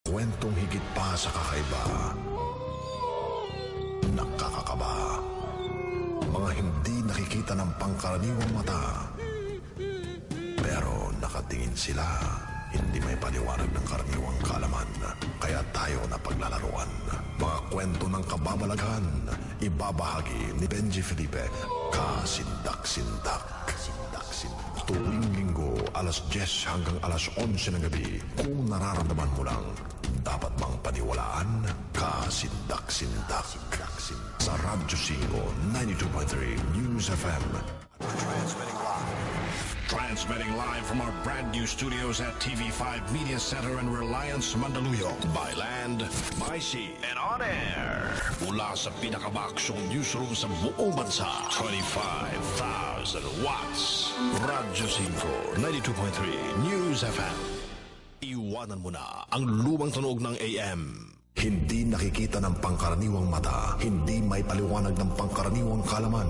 Kwentong higit pa sa kakaiba, nakakakaba, mga hindi nakikita ng pangkaraniwang mata, pero nakatingin sila, hindi may paliwanag ng karaniwang kaalaman, kaya tayo na paglalaruan. Mga kwento ng kababalaghan, ibabahagi ni Benji Felipe, Kasindak-Sindak. Tuwing linggo, alas 10 hanggang alas 11 ng gabi, kung nararamdaman mo lang, dapat bang paniwalaan? Kasindak-Sindak. Sa Radyo 5, 92.3 News FM. Transmitting live from our brand new studios at TV5 Media Center and Reliance Mandaluyong. By land, by sea, and on air. Mula sa pinakabaksyong newsroom sa buong bansa. 25,000 watts. Radyo 5, 92.3 News FM. Iwanan mo na ang lumang tunog ng AM. Hindi nakikita ng pangkaraniwang mata, hindi may paliwanag ng pangkaraniwang kalaman.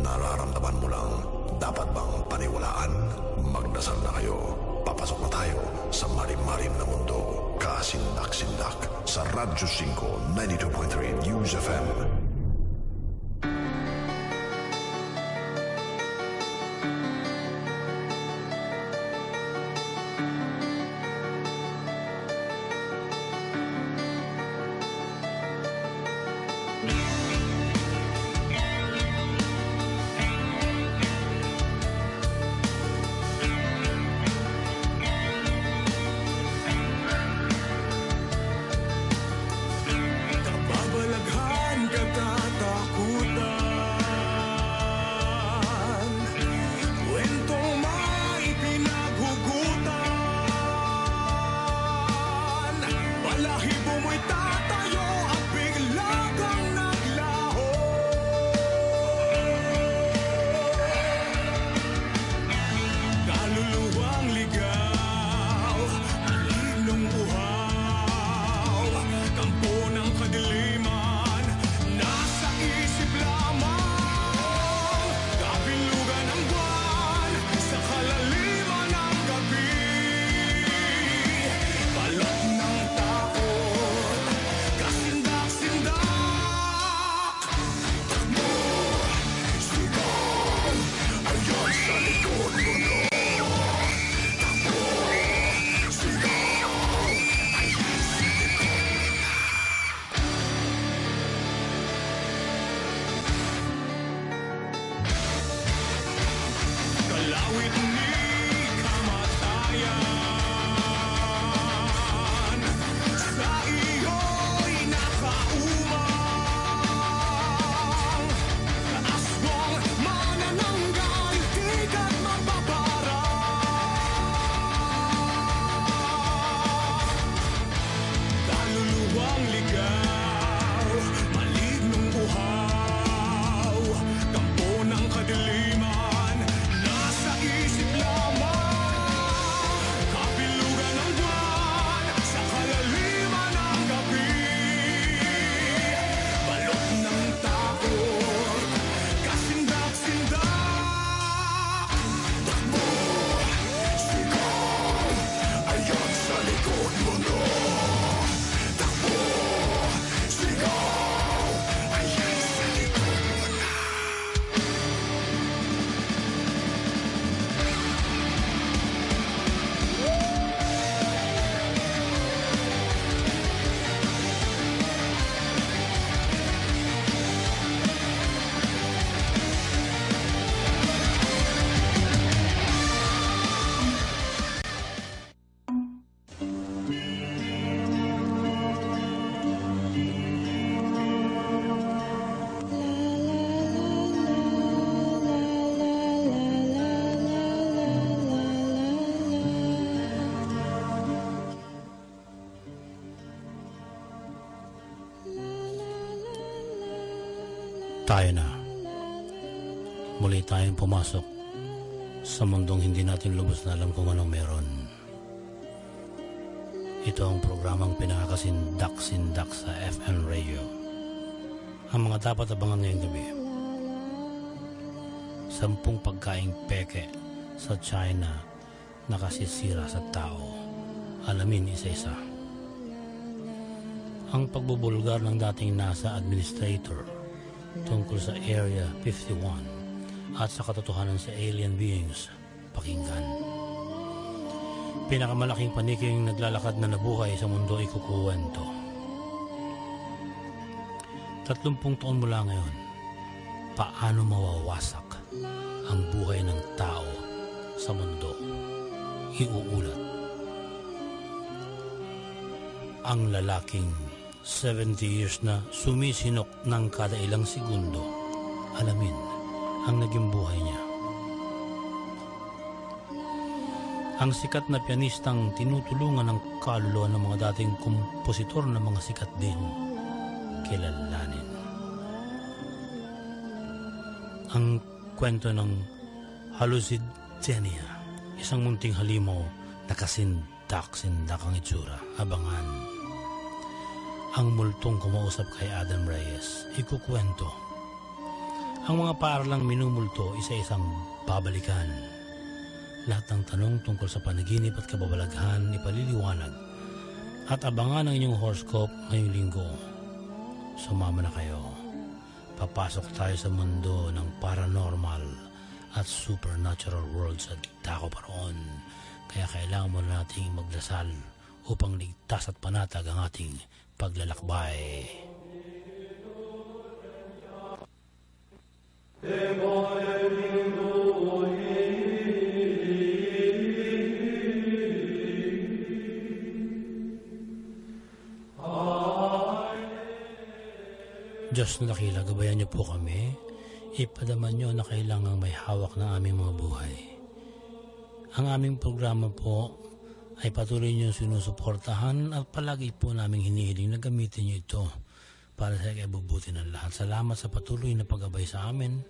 Nararamdaman mo lang, dapat bang paniwalaan? Magdasal na kayo. Papasok na tayo sa marim-marim na mundo. Kasindak-Sindak sa Radyo 5, 92.3 News FM. Tayo na. Muli tayong pumasok sa mundong hindi natin lubos na alam kung anong meron. Ito ang programang pinakakasindak-sindak sa FM Radio. Ang mga dapat abangan ngayong gabi. 10 pagkaing peke sa China nakasisira sa tao. Alamin isa-isa. ang pagbubulgar ng dating NASA administrator tungkol sa Area 51 at sa katotohanan sa alien beings, pakinggan. Pinakamalaking paniking naglalakad na nabuhay sa mundo ay kukuwento. 30 taon mula ngayon, paano mawawasak ang buhay ng tao sa mundo? Iuulat. Ang lalaking 70 years na sumisinok ng kada ilang segundo, alamin ang naging buhay niya. Ang sikat na pianistang tinutulungan ng kaluluwa ng mga dating kompositor na mga sikat din, kilalanin. Ang kwento ng hallucinogenia, isang munting halimaw na kasindak-sindak ang itsura, abangan. Ang multong kumausap kay Adam Reyes, ikukwento. Ang mga paaralang minumulto, isa-isang babalikan. Lahat ng tanong tungkol sa panaginip at kababalaghan ipaliliwanag at abangan ang inyong horoscope ngayong linggo. Sumama na kayo. Papasok tayo sa mundo ng paranormal at supernatural world sa dako paroon. Kaya kailangan mo nating magdasal upang ligtas at panatag ang ating paglalakbay. Diyos na dakila, gabayan niyo po kami. Ipadaman niyo na kailangang may hawak ng aming mga buhay. Ang aming programa po ay patuloy niyong sinusuportahan at palagi po naming hinihiling na gamitin niyo ito para sa ikabubuti ng lahat. Salamat sa patuloy na pag-abay sa amin,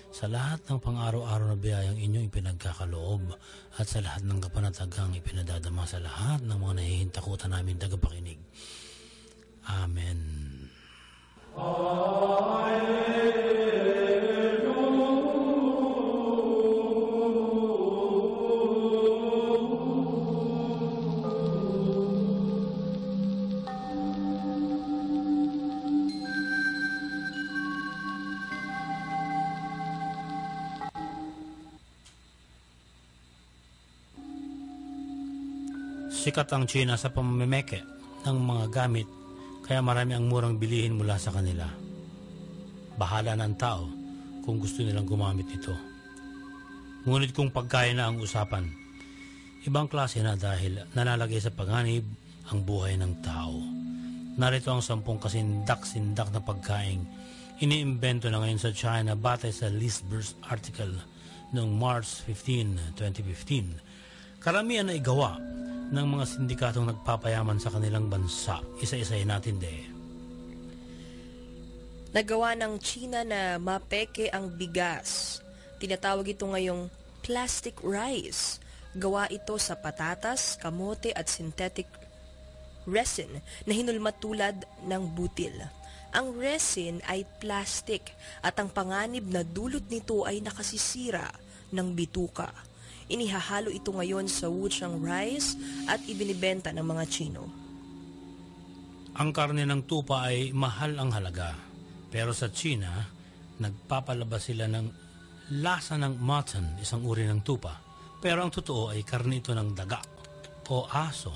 sa lahat ng pang-araw-araw na biyayang inyong ipinagkakaloob at sa lahat ng kapanatagang ipinadadama sa lahat ng mga nahihintakutan namin tagapakinig. Amen. Sikat ang China sa pamamemeke ng mga gamit, kaya marami ang murang bilihin mula sa kanila. Bahala ng tao kung gusto nilang gumamit nito. Ngunit kung pagkain na ang usapan, ibang klase na dahil nalalagay sa panganib ang buhay ng tao. Narito ang 10 kasindak-sindak na pagkaing iniimbento na ngayon sa China batay sa Listburst article noong March 15, 2015. Karamihan na igawa ng mga sindikatong nagpapayaman sa kanilang bansa. Isa-isahin natin Nagawa ng China na mapeke ang bigas. Tinatawag ito ngayong plastic rice. Gawa ito sa patatas, kamote at synthetic resin na hinulmat tulad ng butil. Ang resin ay plastic at ang panganib na dulot nito ay nakasisira ng bituka. Inihahalo ito ngayon sa wuchang rice at ibinibenta ng mga Chino. Ang karne ng tupa ay mahal ang halaga. Pero sa China, nagpapalabas sila ng lasa ng mutton, isang uri ng tupa. Pero ang totoo ay karne ito ng daga o aso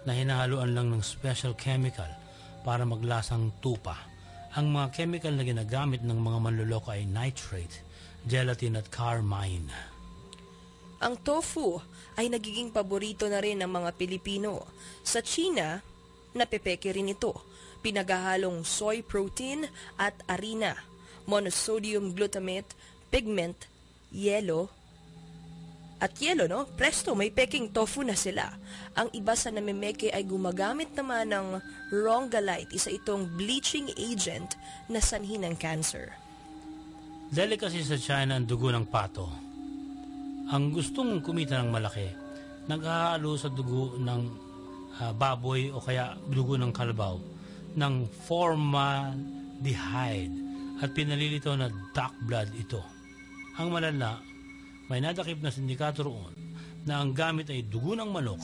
na hinahaluan lang ng special chemical para maglasang tupa. Ang mga chemical na ginagamit ng mga manloloko ay nitrate, gelatin at carmine. Ang tofu ay nagiging paborito na rin ng mga Pilipino. Sa China, napepeke rin ito. Pinaghahalong soy protein at harina, monosodium glutamate, pigment, yelo, no? Presto, may peking tofu na sila. Ang iba sa namimeke ay gumagamit naman ng rongalite, isa itong bleaching agent na sanhi ng cancer. Delicacy sa China ang dugo ng pato. Ang gustong kumita ng malaki, naghahalo sa dugo ng baboy o kaya dugo ng kalabaw ng formaldehyde at pinalilitaw na duck blood ito. Ang malala, may nadakip na sindikato roon na ang gamit ay dugo ng manok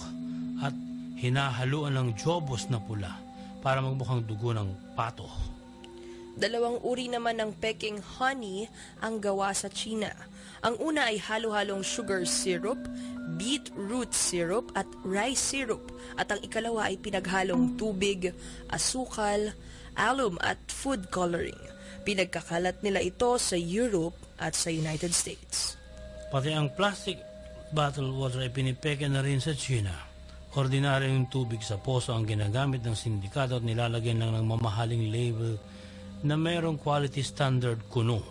at hinahaluan ng jobos na pula para magmukhang dugo ng pato. 2 uri naman ng Peking honey ang gawa sa China. Ang una ay halo-halong sugar syrup, beetroot syrup at rice syrup. At ang ikalawa ay pinaghalong tubig, asukal, alum at food coloring. Pinagkakalat nila ito sa Europe at sa United States. Pati ang plastic bottled water ay pinipeke na rin sa China. Ordinaryong tubig sa poso ang ginagamit ng sindikato at nilalagyan lang ng mamahaling label na mayroong quality standard kuno.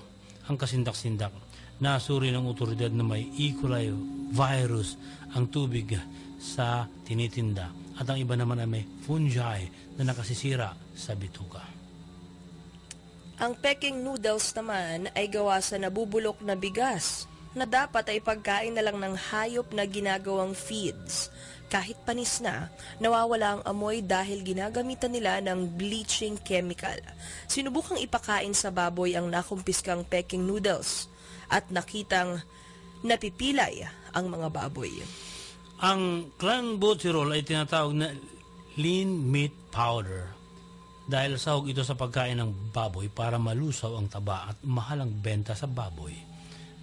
Ang kasindak-sindak, nasuri ng otoridad na may E. coli virus ang tubig sa tinitinda at ang iba naman ay may fungi na nakasisira sa bituka. Ang Peking noodles naman ay gawa sa nabubulok na bigas na dapat ay pagkain na lang ng hayop na ginagawang feeds. Kahit panis na, nawawala ang amoy dahil ginagamitan nila ng bleaching chemical. Sinubukang ipakain sa baboy ang nakumpiskang Peking noodles at nakitang napipilay ang mga baboy. Ang clenbuterol ay tinatawag na lean meat powder dahil sahog ito sa pagkain ng baboy para malusaw ang taba at mahal ang benta sa baboy.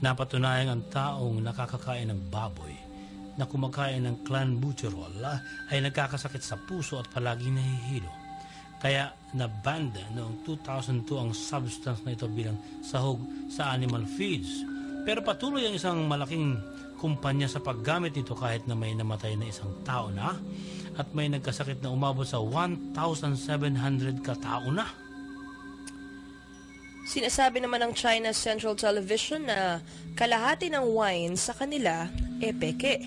Napatunayan ang taong nakakakain ng baboy na kumakain ng clenbuterol ay nagkakasakit sa puso at palaging nahihilo. Kaya na-banned noong 2002 ang substance na ito bilang sahog sa animal feeds. Pero patuloy ang isang malaking kumpanya sa paggamit nito kahit na may namatay na isang tao na at may nagkasakit na umabot sa 1,700 katao na. Sinasabi naman ng China Central Television na kalahati ng wine sa kanila peke.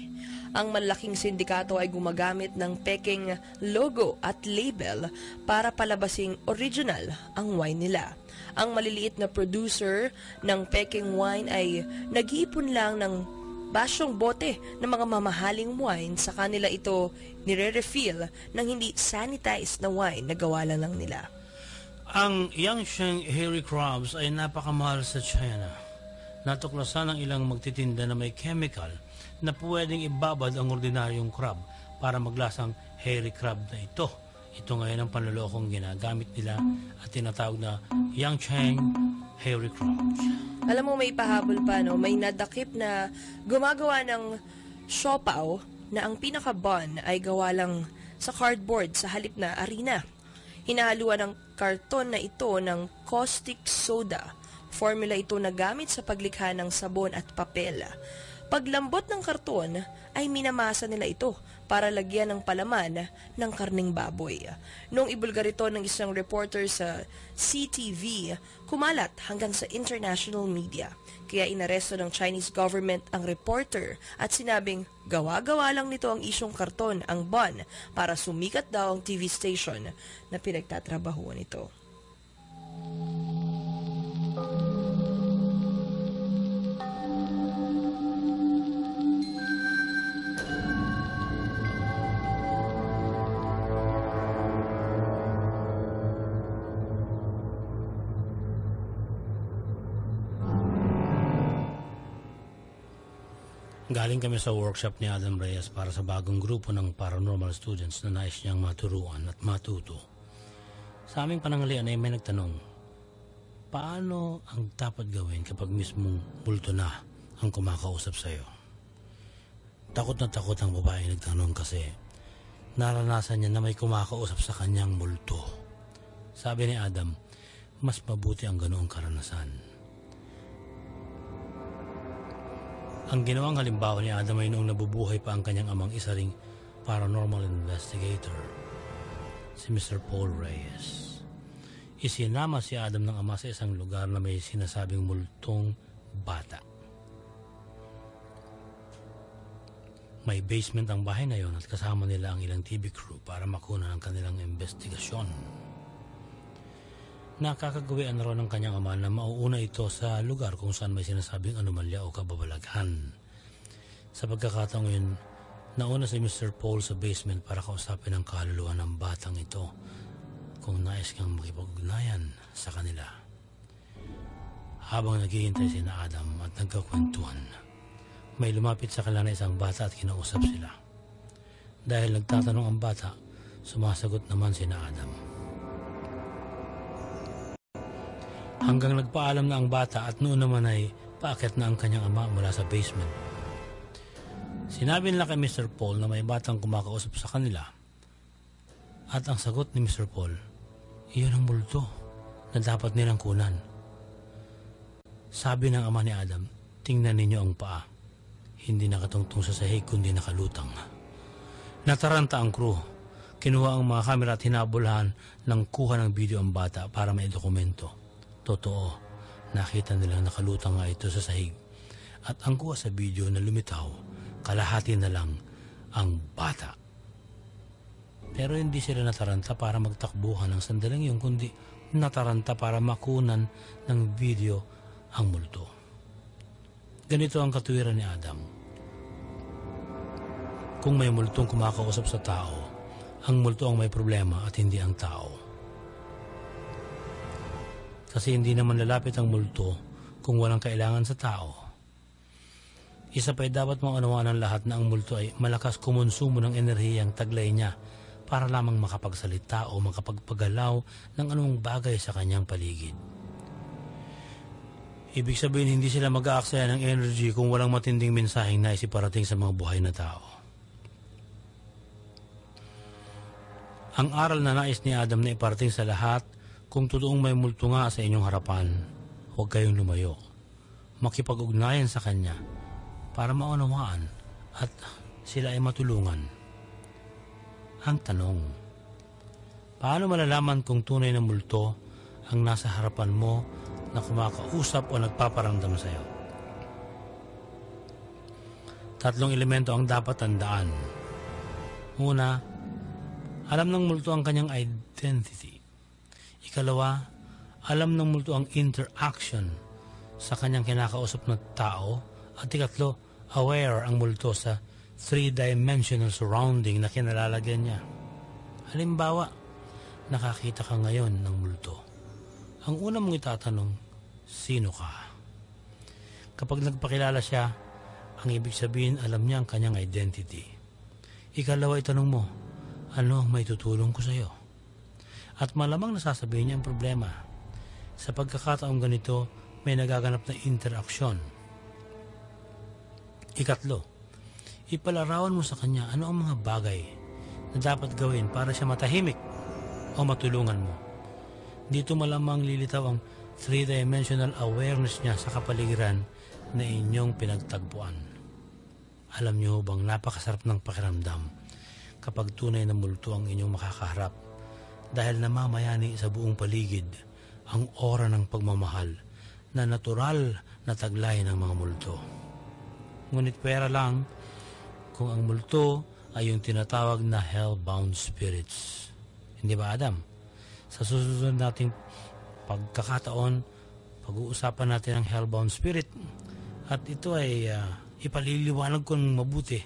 Ang malaking sindikato ay gumagamit ng Peking logo at label para palabasing original ang wine nila. Ang maliliit na producer ng Peking wine ay nag-iipon lang ng basyong bote ng mga mamahaling wine sa kanila ito nire-refill ng hindi sanitized na wine na gawa lang nila. Ang Yangsheng hairy crabs ay napakamahal sa China. Natuklasan ng ilang magtitinda na may chemical na pwedeng ibabad ang ordinaryong crab para maglasang hairy crab na ito. Ito ngayon ang panlolokong ginagamit nila at tinatawag na Yangsheng hairy crabs. Alam mo, may pahabol pa, no? May nadakip na gumagawa ng siopaw na ang pinaka-bun ay gawa lang sa cardboard sa halip na arena. Hinahaluan ng karton na ito ng caustic soda. Formula ito na gamit sa paglikha ng sabon at papel. Paglambot ng karton ay minamasa nila ito para lagyan ng palaman ng karning baboy. Noong ibulgar ito ng isang reporter sa CTV, kumalat hanggang sa international media. Kaya inaresto ng Chinese government ang reporter at sinabing gawa-gawa lang nito ang isyong karton, ang bun, para sumikat daw ang TV station na pinagtatrabahuan ito. Galing kami sa workshop ni Adam Reyes para sa bagong grupo ng paranormal students na nais niyang maturuan at matuto. Sa aming panangalian ay may nagtanong, paano ang dapat gawin kapag mismong multo na ang kumakausap sa iyo? Takot na takot ang babae nagtanong kasi naranasan niya na may kumakausap sa kanyang multo. Sabi ni Adam, mas mabuti ang ganoong karanasan. Ang ginawang halimbawa ni Adam ay noong nabubuhay pa ang kanyang amang isa ring paranormal investigator, si Mr. Paul Reyes. Isinama si Adam ng ama sa isang lugar na may sinasabing multong bata. May basement ang bahay na yon at kasama nila ang ilang TV crew para makuna ng kanilang investigasyon. Nakakagawian raw ng kanyang ama na mauuna ito sa lugar kung saan may sinasabing anomalya o kababalaghan. Sa pagkakataong yun, nauna si Mr. Paul sa basement para kausapin ang kaluluwa ng batang ito kung nais kang makipag-ugnayan sa kanila. Habang naghihintay si na Adam at nagkakwentuhan, may lumapit sa kanila na isang bata at kinausap sila. Dahil nagtatanong ang bata, sumasagot naman si na Adam. hanggang nagpaalam na ang bata at noon naman ay paakyat na ang kanyang ama mula sa basement. Sinabi nila kay Mr. Paul na may batang kumakausap sa kanila at ang sagot ni Mr. Paul, iyon ang multo na dapat nilang kunan. Sabi ng ama ni Adam, tingnan ninyo ang paa. Hindi nakatungtong sa sahig kundi nakalutang. Nataranta ang crew. Kinuha ang mga kamera at hinabulahan ng kuha ng video ang bata para may dokumento. Totoo, nakita nilang nakalutang nga ito sa sahig. At ang kuha sa video na lumitaw, kalahati na lang ang bata. Pero hindi sila nataranta para magtakbuhan ng sandaling yun, kundi nataranta para makunan ng video ang multo. Ganito ang katuwiran ni Adam. Kung may multong kumakausap sa tao, ang multo ang may problema at hindi ang tao. Kasi hindi naman lalapit ang multo kung walang kailangan sa tao. Isa pa'y dapat maunawaan ng lahat na ang multo ay malakas kumonsumo ng enerhiyang taglay niya para lamang makapagsalita o makapagpagalaw ng anumang bagay sa kanyang paligid. Ibig sabihin, hindi sila mag-aaksaya ng energy kung walang matinding mensaheng nais iparating sa mga buhay na tao. Ang aral na nais ni Adam na iparating sa lahat, kung totoong may multo nga sa inyong harapan, huwag kayong lumayo. Makipag-ugnayan sa kanya para maunawaan at sila ay matulungan. Ang tanong, paano malalaman kung tunay na multo ang nasa harapan mo na kumakausap o nagpaparamdam sa iyo? Tatlong elemento ang dapat tandaan. Una, alam ng multo ang kanyang identity. Ikalawa, alam ng multo ang interaction sa kanyang kinakausap na tao. At ikatlo, aware ang multo sa three-dimensional surrounding na kinalalagyan niya. Halimbawa, nakakita ka ngayon ng multo. Ang una mong itatanong, sino ka? Kapag nagpakilala siya, ang ibig sabihin alam niya ang kanyang identity. Ikalawa, itanong mo, ano ang may tutulong ko sa iyo? At malamang nasasabihin niya ang problema. Sa pagkakataong ganito, may nagaganap na interaksyon. Ikatlo, ipalarawan mo sa kanya ano ang mga bagay na dapat gawin para siya matahimik o matulungan mo. Dito malamang lilitaw ang three-dimensional awareness niya sa kapaligiran na inyong pinagtagpuan. Alam niyo bang napakasarap ng pakiramdam kapag tunay na multo ang inyong makakaharap dahil namamayani sa buong paligid ang aura ng pagmamahal na natural na taglay ng mga multo. Ngunit pera lang kung ang multo ay yung tinatawag na hell-bound spirits. Hindi ba, Adam? Sa susunod nating pagkakataon, pag-uusapan natin ang hell-bound spirit at ito ay ipaliliwanag ko ng mabuti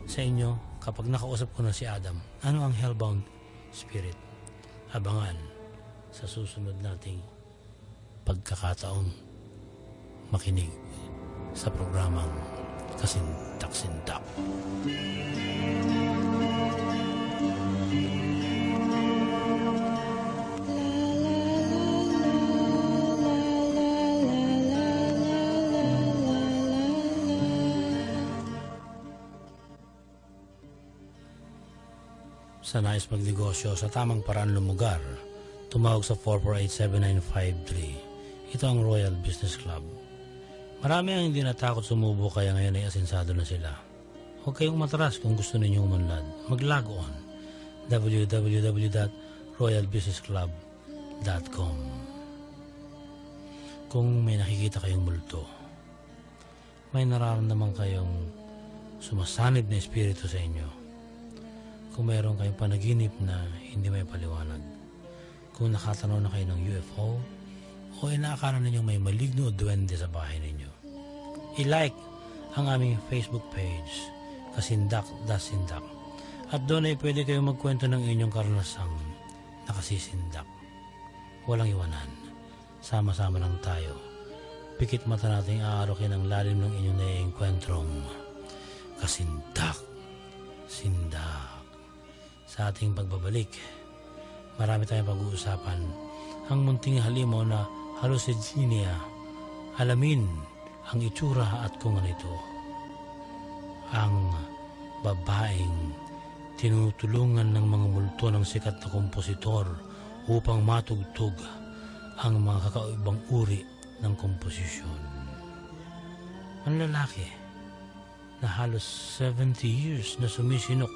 sa inyo kapag nakausap ko na si Adam. Ano ang hellbound spirit? Abangan sa susunod nating pagkakataong makinig sa programang Kasintak-Sintak. Sa nais magnegosyo sa tamang paraan lumugar, tumawag sa 448-7953. Ito ang Royal Business Club. Marami ang hindi natakot sumubo kaya ngayon ay asensado na sila. Huwag kayong matras kung gusto ninyong umunlad. Mag-log on www.royalbusinessclub.com. Kung may nakikita kayong multo, may nararamdaman kayong sumasanib na espiritu sa inyo, kung mayroon kayong panaginip na hindi may paliwanag, kung nakatanaw na kayo ng UFO o inaakala ninyong may maligno o duwende sa bahay ninyo, i-like ang aming Facebook page, Kasindak-Sindak. At doon ay pwede kayong magkwento ng inyong karanasang nakasisindak. Walang iwanan. Sama-sama lang tayo. Pikit mata nating aarokin ang lalim ng inyong naiengkwentrong Kasindak-Sindak. Sa ating pagbabalik, marami tayong pag-uusapan. Ang munting halimaw na hallucigenia. Alamin ang itsura at kung ano ito. Ang babaeng tinutulungan ng mga multo ng sikat na kompositor upang matugtog ang mga kakaibang uri ng komposisyon. Ang lalaki na halos 70 years na sumisinok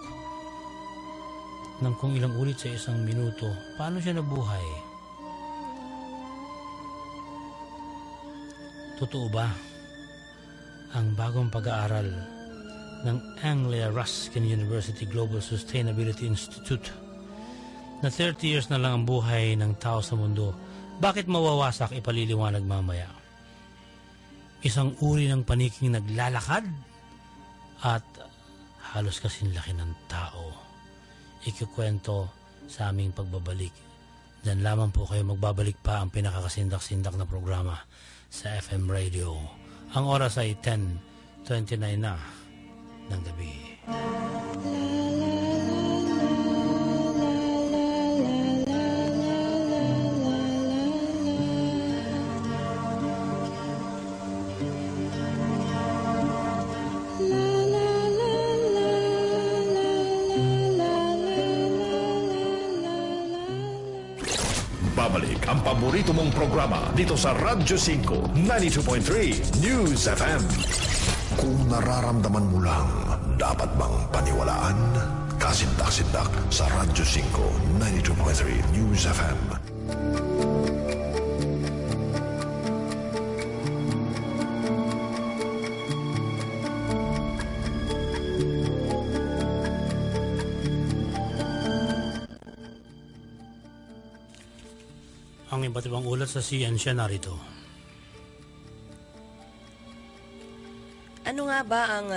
ng kung ilang ulit sa isang minuto, paano siya nabuhay? Totoo ba ang bagong pag-aaral ng Anglia Ruskin University Global Sustainability Institute na 30 years na lang ang buhay ng tao sa mundo, bakit mawawasak? Ipaliliwanag mamaya. Isang uri ng paniking naglalakad at halos kasing laki ng tao. Ikikwento sa aming pagbabalik. Diyan lamang po kayo magbabalik pa ang pinakakasindak-sindak na programa sa FM Radio. Ang oras ay 10:29 na ng gabi. Babalik ang paborito mong programa dito sa Radyo 5, 92.3 News FM. Kung nararamdaman mo lang, dapat bang paniwalaan? Kasindak-sindak sa Radyo 5, 92.3 News FM. Ang iba't ibang ulat sa siyensya narito. Ano nga ba ang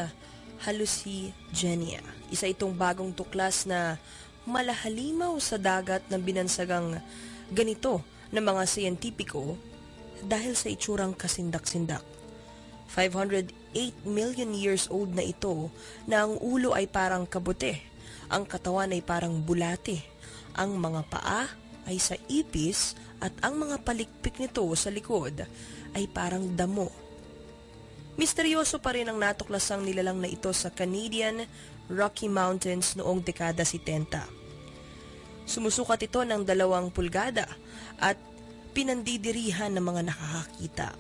hallucigenia? Isa itong bagong tuklas na malahalimaw sa dagat ng binansagang ganito ng mga siyentipiko dahil sa itsurang kasindak-sindak. 508 million years old na ito na ang ulo ay parang kabute, ang katawan ay parang bulate, ang mga paa ay sa ipis at ang mga palikpik nito sa likod ay parang damo. Misteryoso pa rin ang natuklasang nilalang na ito sa Canadian Rocky Mountains noong dekada 70. Sumusukat ito ng 2 pulgada at pinandidirihan ng mga nakakakita.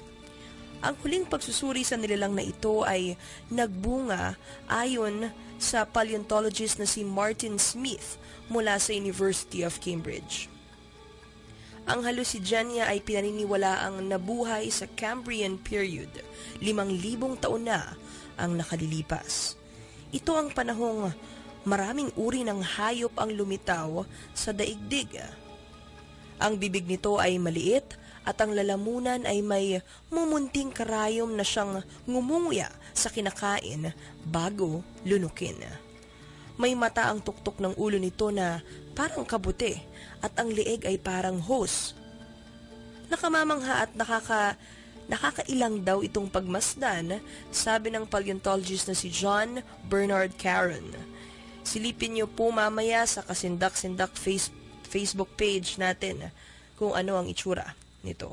Ang huling pagsusuri sa nilalang na ito ay nagbunga ayon sa paleontologist na si Martin Smith mula sa University of Cambridge. Ang hallucigenia ay pinaniniwalaang nabuhay sa Cambrian period, 5,000 taon na ang nakalilipas. Ito ang panahong maraming uri ng hayop ang lumitaw sa daigdig. Ang bibig nito ay maliit at ang lalamunan ay may mumunting karayom na siyang ngumunguya sa kinakain bago lunukin. May mata ang tuktok ng ulo nito na parang kabute at ang leeg ay parang hose. Nakamamangha at nakakailang daw itong pagmasdan, sabi ng paleontologist na si John Bernard Caron. Silipin niyo po mamaya sa kasindak-sindak Facebook page natin kung ano ang itsura nito.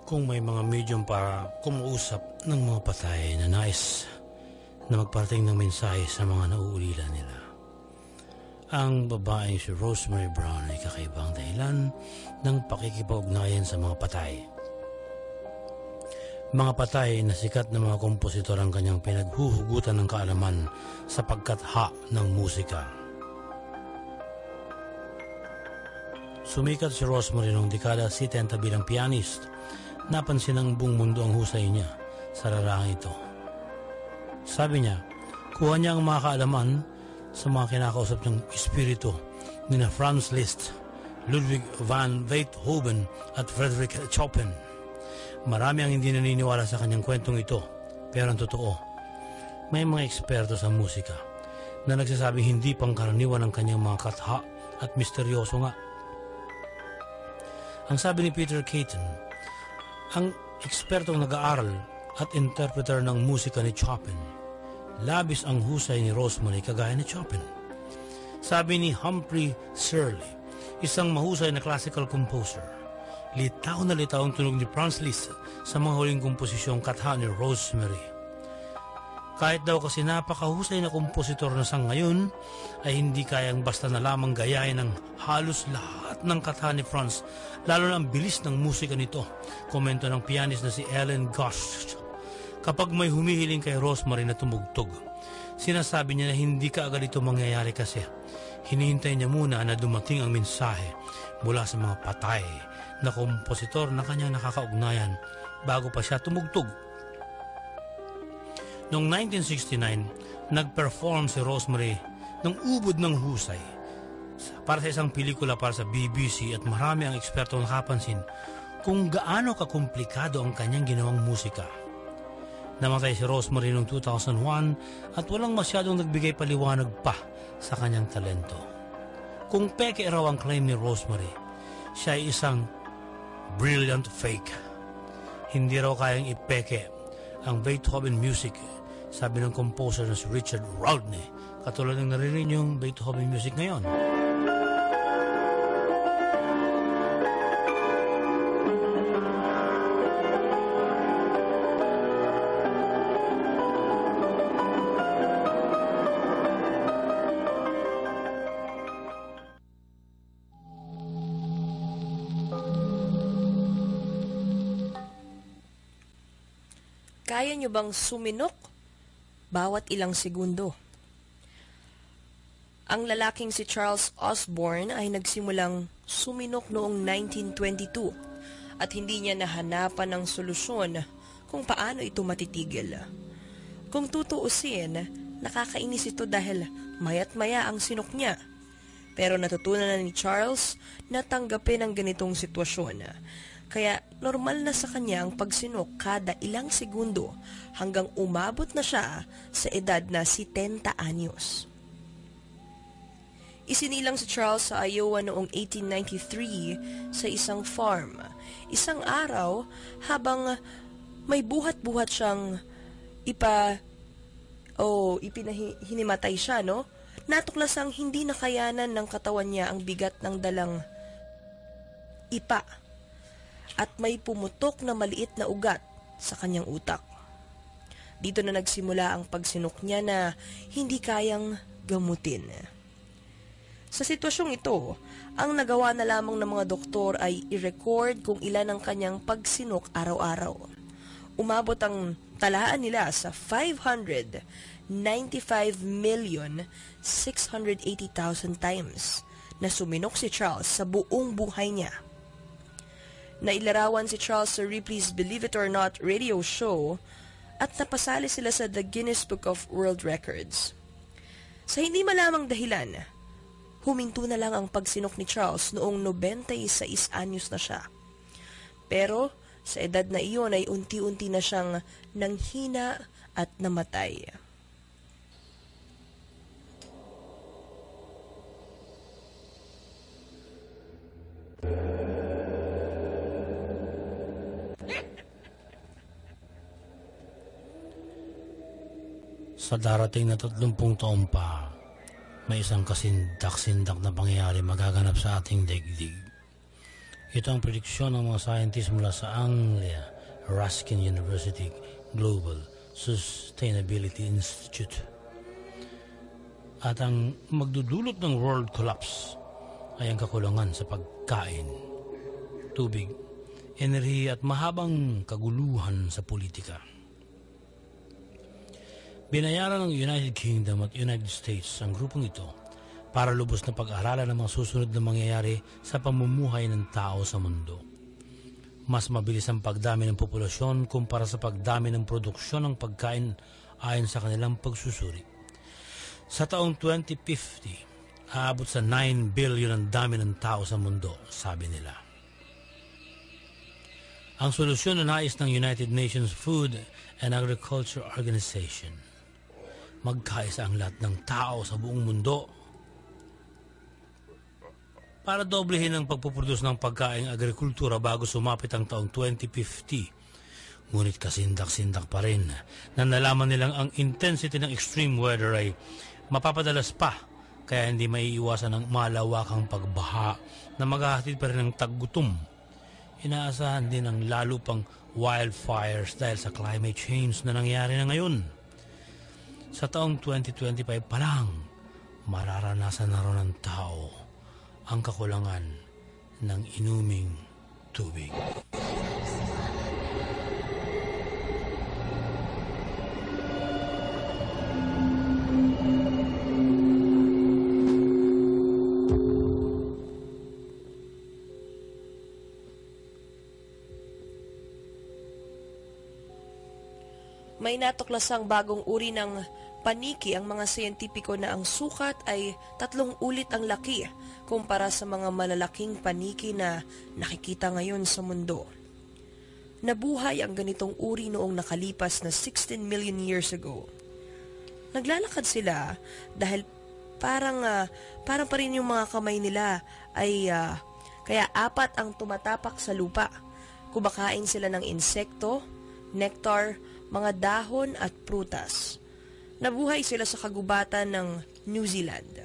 Kung may mga medium para kumuusap ng mga patay na nais na magparating ng mensahe sa mga nauulila nila. Ang babaeng si Rosemary Brown ay kakaibang dahilan ng pakikipag-ugnayan sa mga patay. Mga patay na sikat na mga kompositor ang kanyang pinaghuhugutan ng kaalaman sa pagkatha ng musika. Sumikat si Rosemary noong dekada 70 bilang pianist. Napansin ng buong mundo ang husay niya sa lalaking ito. Sabi niya, kuha niya ang mga kaalaman sa mga kinakausap ng espiritu ni na Franz Liszt, Ludwig van Beethoven at Frederick Chopin. Marami ang hindi naniniwala sa kanyang kwentong ito, pero ang totoo, may mga eksperto sa musika na nagsasabing hindi pangkaraniwan ang kanyang mga katha at misteryoso nga. Ang sabi ni Peter Caton, ang ekspertong nag-aaral at interpreter ng musika ni Chopin, labis ang husay ni Rosemary kagaya ni Chopin. Sabi ni Humphrey Shirley, isang mahusay na classical composer, litaw na litaw ang tunog ni Franz Liszt sa mga huling komposisyong katha ni Rosemary. Kahit daw kasi napakahusay na kompositor na sa ngayon, ay hindi kayang basta na lamang gayahin ng halos lahat ng katha ni Franz, lalo na ang bilis ng musika nito, komento ng pianist na si Ellen Gosch. Kapag may humihiling kay Rosemary na tumugtog, sinasabi niya na hindi kaagad ito mangyayari kasi hinihintay niya muna na dumating ang mensahe mula sa mga patay na kompositor na kanyang nakakaugnayan bago pa siya tumugtog. Noong 1969, nag-perform si Rosemary ng ubod ng husay para sa isang pelikula para sa BBC at marami ang ekspertong nakapansin kung gaano kakomplikado ang kanyang ginawang musika. Namatay si Rosemary noong 2001 at walang masyadong nagbigay paliwanag pa sa kanyang talento. Kung peke raw ang claim ni Rosemary, siya ay isang brilliant fake. Hindi raw kayang ipeke ang Beethoven music, sabi ng composer na si Richard Rodney, katulad ng naririnig yung Beethoven music ngayon. Kaya nyo bang suminok bawat ilang segundo? Ang lalaking si Charles Osborne ay nagsimulang suminok noong 1922 at hindi niya nahanapan ng solusyon kung paano ito matitigil. Kung tutuusin, nakakainis ito dahil mayat maya ang sinok niya. Pero natutunan na ni Charles na tanggapin ang ganitong sitwasyon. Kaya normal na sa kanya ang pagsinok kada ilang segundo hanggang umabot na siya sa edad na 70 anyos. Isinilang si Charles sa Iowa noong 1893 sa isang farm. Isang araw, habang may buhat-buhat siyang hinimatay siya, no? Natuklasang hindi nakayanan ng katawan niya ang bigat ng dalang ipa at may pumutok na maliit na ugat sa kanyang utak. Dito na nagsimula ang pagsinok niya na hindi kayang gamutin. Sa sitwasyong ito, ang nagawa na lamang ng mga doktor ay i-record kung ilan ang kanyang pagsinok araw-araw. Umabot ang talaan nila sa 595,680,000 times na suminok si Charles sa buong buhay niya. Nailarawan si Charles sa Ripley's Believe It or Not radio show at napasali sila sa The Guinness Book of World Records. Sa hindi malamang dahilan, huminto na lang ang pagsinok ni Charles noong 96 anyos na siya. Pero sa edad na iyon ay unti-unti na siyang nanghina at namatay. Sa darating na 30 taon pa, may isang kasindak-sindak na pangyayari magaganap sa ating daigdig. Ito ang prediksyon ng mga scientists mula sa Anglia, Ruskin University Global Sustainability Institute. At ang magdudulot ng world collapse ay ang kakulangan sa pagkain, tubig, enerhiya at mahabang kaguluhan sa politika. Binayaran ng United Kingdom at United States ang grupong ito para lubos na pag-aralan ang mga susunod na mangyayari sa pamumuhay ng tao sa mundo. Mas mabilis ang pagdami ng populasyon kumpara sa pagdami ng produksyon ng pagkain ayon sa kanilang pagsusuri. Sa taong 2050, Aabot sa 9 billion ang dami ng tao sa mundo, sabi nila. Ang solusyon na nais ng United Nations Food and Agriculture Organization. Magkaisa ang lahat ng tao sa buong mundo para doblehin ang pagpuproduce ng pagkaing agrikultura bago sumapit ang taong 2050. Ngunit kasindak-sindak pa rin na nalaman nilang ang intensity ng extreme weather ay mapapadalas pa, kaya hindi maiiwasan ang malawakang pagbaha na maghahatid pa rin ng taggutom. Inaasahan din ang lalo pang wildfires dahil sa climate change na nangyari na ngayon. Sa taong 2025 pa lang, mararanasan na rin ng tao ang kakulangan ng inuming tubig. May natuklasang bagong uri ng paniki ang mga siyentipiko na ang sukat ay 3 ulit ang laki kumpara sa mga malalaking paniki na nakikita ngayon sa mundo. Nabuhay ang ganitong uri noong nakalipas na 16 million years ago. Naglalakad sila dahil parang pa rin yung mga kamay nila ay kaya 4 ang tumatapak sa lupa. Kumakain sila ng insekto, nectar, mga dahon at prutas. Nabuhay sila sa kagubatan ng New Zealand.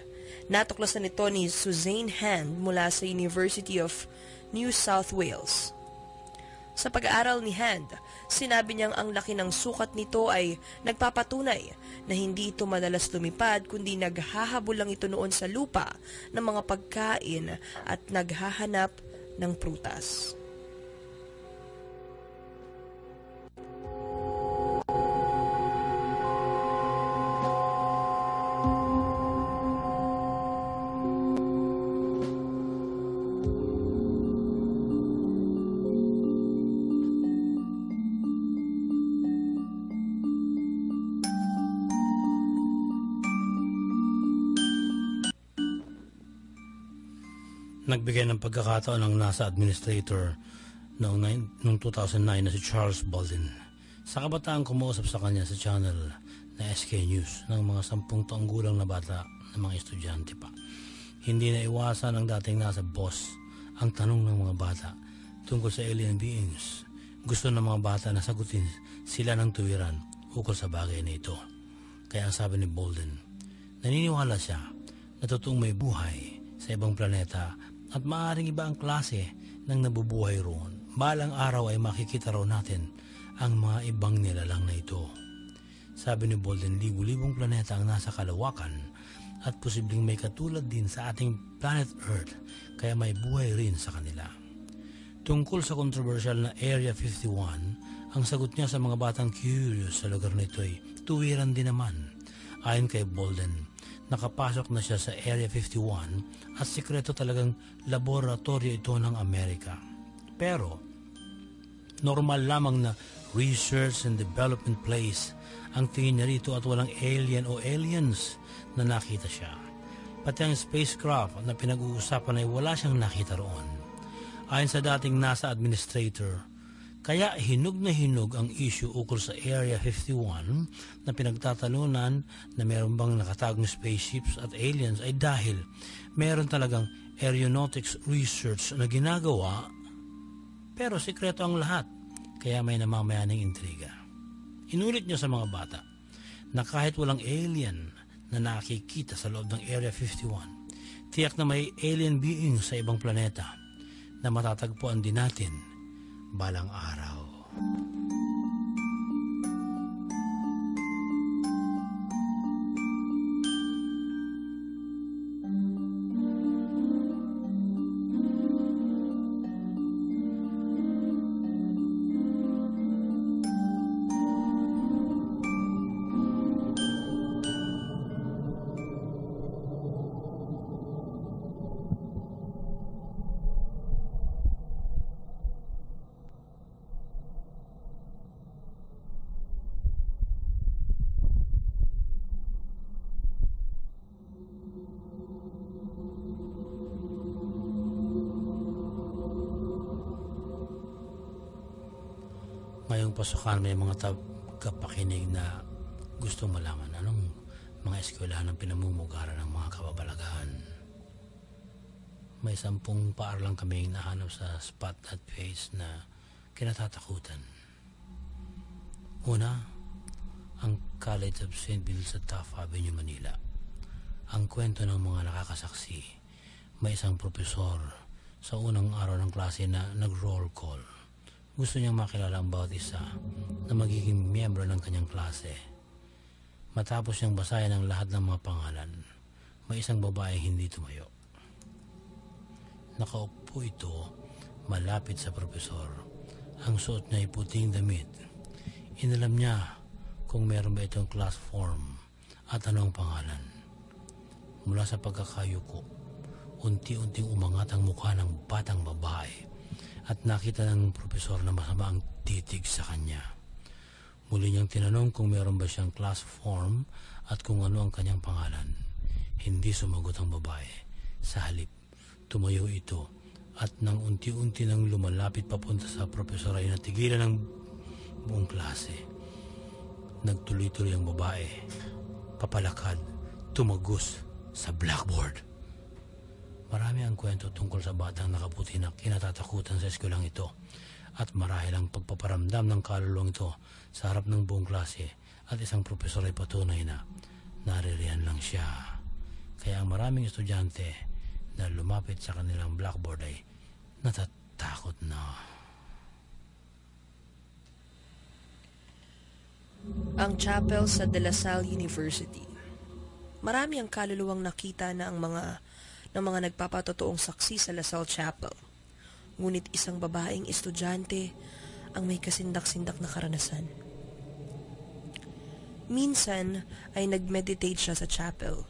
Natuklasan nito ni Suzanne Hand mula sa University of New South Wales. Sa pag-aaral ni Hand, sinabi niyang ang laki ng sukat nito ay nagpapatunay na hindi ito madalas lumipad kundi naghahabol lang ito noon sa lupa ng mga pagkain at naghahanap ng prutas. Nagbigay ng pagkakataon ang NASA administrator noong 2009 na si Charles Bolden sa kabataan kumuusap sa kanya sa channel na SK News ng mga 10 taong gulang na bata na mga estudyante pa. Hindi na iwasan ng dating NASA boss ang tanong ng mga bata tungkol sa alien beings. Gusto ng mga bata na sagutin sila ng tuwiran ukol sa bagay na ito. Kaya ang sabi ni Bolden, naniniwala siya na totoong may buhay sa ibang planeta at maaaring iba ang klase ng nabubuhay roon. Balang araw ay makikita raw natin ang mga ibang nilalang na ito. Sabi ni Bolden, libu-libong planeta ang nasa kalawakan at posibleng may katulad din sa ating planet Earth, kaya may buhay rin sa kanila. Tungkol sa controversial na Area 51, ang sagot niya sa mga batang curious sa lugar na ito ay tuwiran din naman. Ayon kay Bolden, nakapasok na siya sa Area 51 at sikreto talagang laboratorio ito ng Amerika. Pero, normal lamang na research and development place ang tingin niya rito at walang alien o aliens na nakita siya. Pati ang spacecraft na pinag-uusapan ay wala siyang nakita roon. Ayon sa dating NASA administrator, kaya hinog na hinog ang issue ukol sa Area 51 na pinagtatalunan na meron bang nakatagong spaceships at aliens ay dahil meron talagang aeronautics research na ginagawa pero sikreto ang lahat, kaya may namamayaning intriga. Inulit niya sa mga bata na kahit walang alien na nakikita sa loob ng Area 51, tiyak na may alien beings sa ibang planeta na matatagpuan din natin balang araw. Ngayong pasukan may mga tagapakinig na gustong malaman anong mga eskwelahan ang pinamumugaran ng mga kababalaghan. May 10 paaralang kaming nahanap sa spot at page na kinatatakutan. Una, ang College of St. Bill sa Taft Avenue, Manila. Ang kwento ng mga nakakasaksi, may isang propesor sa unang araw ng klase na nag-roll call. Gusto niyang makilala ang bawat isa na magiging miyembro ng kanyang klase. Matapos niyang basahin ang lahat ng mga pangalan, may isang babae hindi tumayo. Nakaupo ito malapit sa propesor. Ang suot niya ay puting damit. Inalam niya kung meron ba itong class form at ano ang pangalan. Mula sa pagkakayuko, unti-unting umangat ang mukha ng batang babae at nakita ng propesor na masama ang titig sa kanya. Muli niyang tinanong kung meron ba siyang class form at kung ano ang kanyang pangalan. Hindi sumagot ang babae. Sa halip, tumayo ito at nang unti-unti nang lumalapit papunta sa propesor ay natigilan ng buong klase. Nagtuloy-tuloy ang babae. Papalakad, tumagos sa blackboard. Marami ang kwento tungkol sa batang nakaputi na kinatatakutan sa eskwelang ito at marahil ang pagpaparamdam ng kaluluwang ito sa harap ng buong klase at isang propesor ay patunay na naririyan lang siya. Kaya ang maraming estudyante na lumapit sa kanilang blackboard ay natatakot na. Ang chapel sa De La Salle University. Marami ang kaluluwang nakita na ang mga nagpapatotoong saksi sa La Salle Chapel. Ngunit isang babaeng estudyante ang may kasindak-sindak na karanasan. Minsan ay nag-meditate siya sa chapel.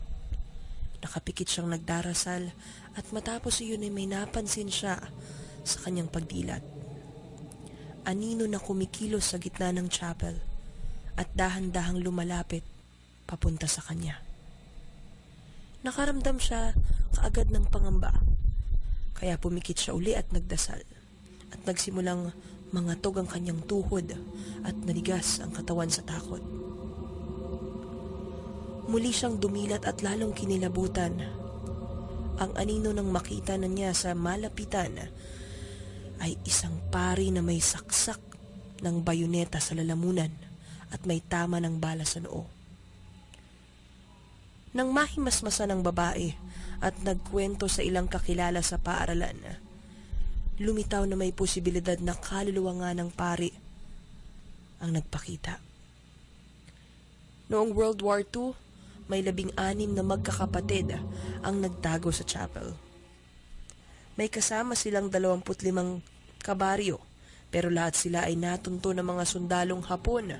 Nakapikit siyang nagdarasal at matapos iyon ay may napansin siya sa kanyang pagdilat. Anino na kumikilos sa gitna ng chapel at dahan-dahang lumalapit papunta sa kanya. Nakaramdam siya kaagad ng pangamba. Kaya pumikit siya uli at nagdasal. At nagsimulang mangatog ang kanyang tuhod at naligas ang katawan sa takot. Muli siyang dumilat at lalong kinilabutan. Ang anino nang makita na niya sa malapitan ay isang pari na may saksak ng bayoneta sa lalamunan at may tama ng bala sa noo. Nang mahimasmasan ng babae at nagkwento sa ilang kakilala sa paaralan, lumitaw na may posibilidad na kaluluwa nga ng pari ang nagpakita. Noong World War II, may 16 na magkakapatid ang nagtago sa chapel. May kasama silang 25 kabaryo, pero lahat sila ay natunto ng mga sundalong Hapon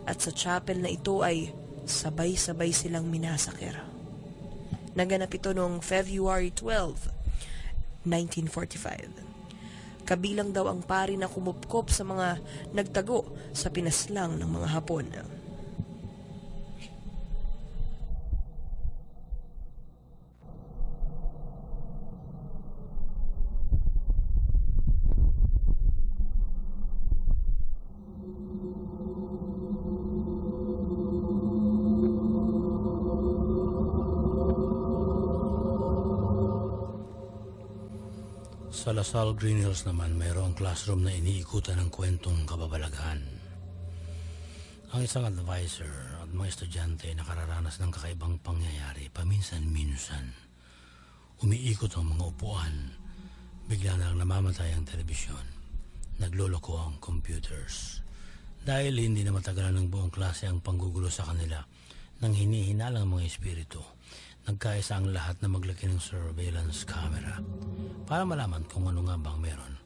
at sa chapel na ito ay sabay-sabay silang minasaker. Naganap ito noong February 12, 1945. Kabilang daw ang pari na kumupkop sa mga nagtago sa pinaslang ng mga Hapon. Sa La Salle Green Hills naman, mayroong classroom na iniikutan ng kwentong kababalaghan. Ang isang advisor at mga estudyante nakararanas ng kakaibang pangyayari paminsan-minsan. Umiikot ang mga upuan, bigla na lang namamatay ang telebisyon, nagloloko ang computers. Dahil hindi na matagalan ng buong klase ang panggugulo sa kanila nang hinihinalang mga espiritu, nagkaisa ang lahat na maglaki ng surveillance camera para malaman kung ano nga bang meron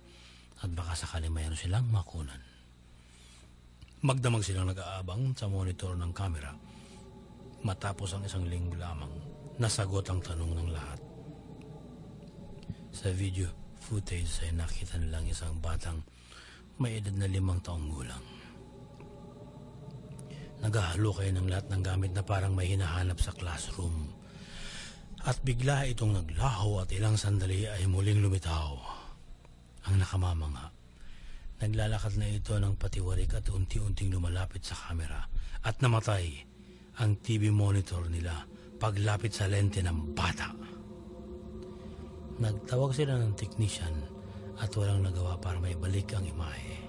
at baka sakali mayroon silang makunan. Magdamag silang nag-aabang sa monitor ng camera. Matapos ang isang linggo lamang, nasagot ang tanong ng lahat. Sa video footage ay nakita nilang isang batang may edad na 5 taong gulang. Naghahalo kayo ng lahat ng gamit na parang may hinahanap sa classroom. At bigla itong naglaho at ilang sandali ay muling lumitaw. Ang nakamamanga, Naglalakad na ito ng patiwarik at unti-unting lumalapit sa kamera at namatay ang TV monitor nila paglapit sa lente ng bata. Nagtawag sila ng technician at walang nagawa para maibalik ang imahe.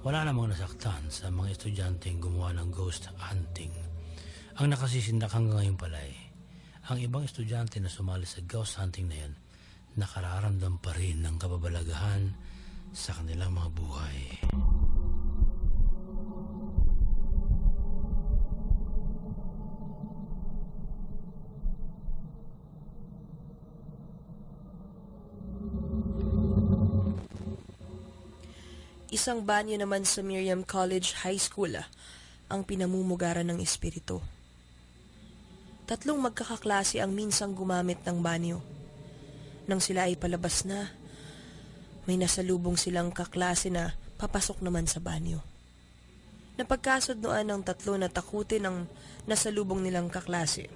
Wala namang nasaktan sa mga estudyanteng gumawa ng ghost hunting. Ang nakasisindak hanggang ngayon pala ang ibang estudyante na sumali sa ghost hunting na yan, nakararamdam pa rin ng kababalagahan sa kanilang mga buhay. Isang banyo naman sa Miriam College High School ang pinamumugaran ng espiritu. 3 magkakaklase ang minsang gumamit ng banyo. Nang sila ay palabas na, may nasalubong silang kaklase na papasok naman sa banyo. Napagkasudnoan ng 3 na takutin ang nasalubong nilang kaklase.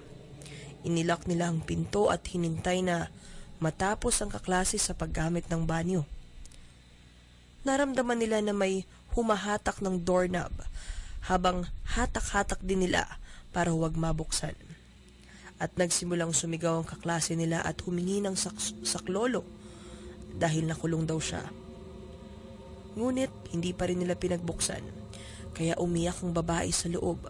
Inilak nila ang pinto at hinintay na matapos ang kaklase sa paggamit ng banyo. Naramdaman nila na may humahatak ng doorknob habang hatak-hatak din nila para huwag mabuksan. At nagsimulang sumigaw ang kaklase nila at humingi ng saklolo dahil nakulong daw siya. Ngunit hindi pa rin nila pinagbuksan, kaya umiyak ang babae sa loob.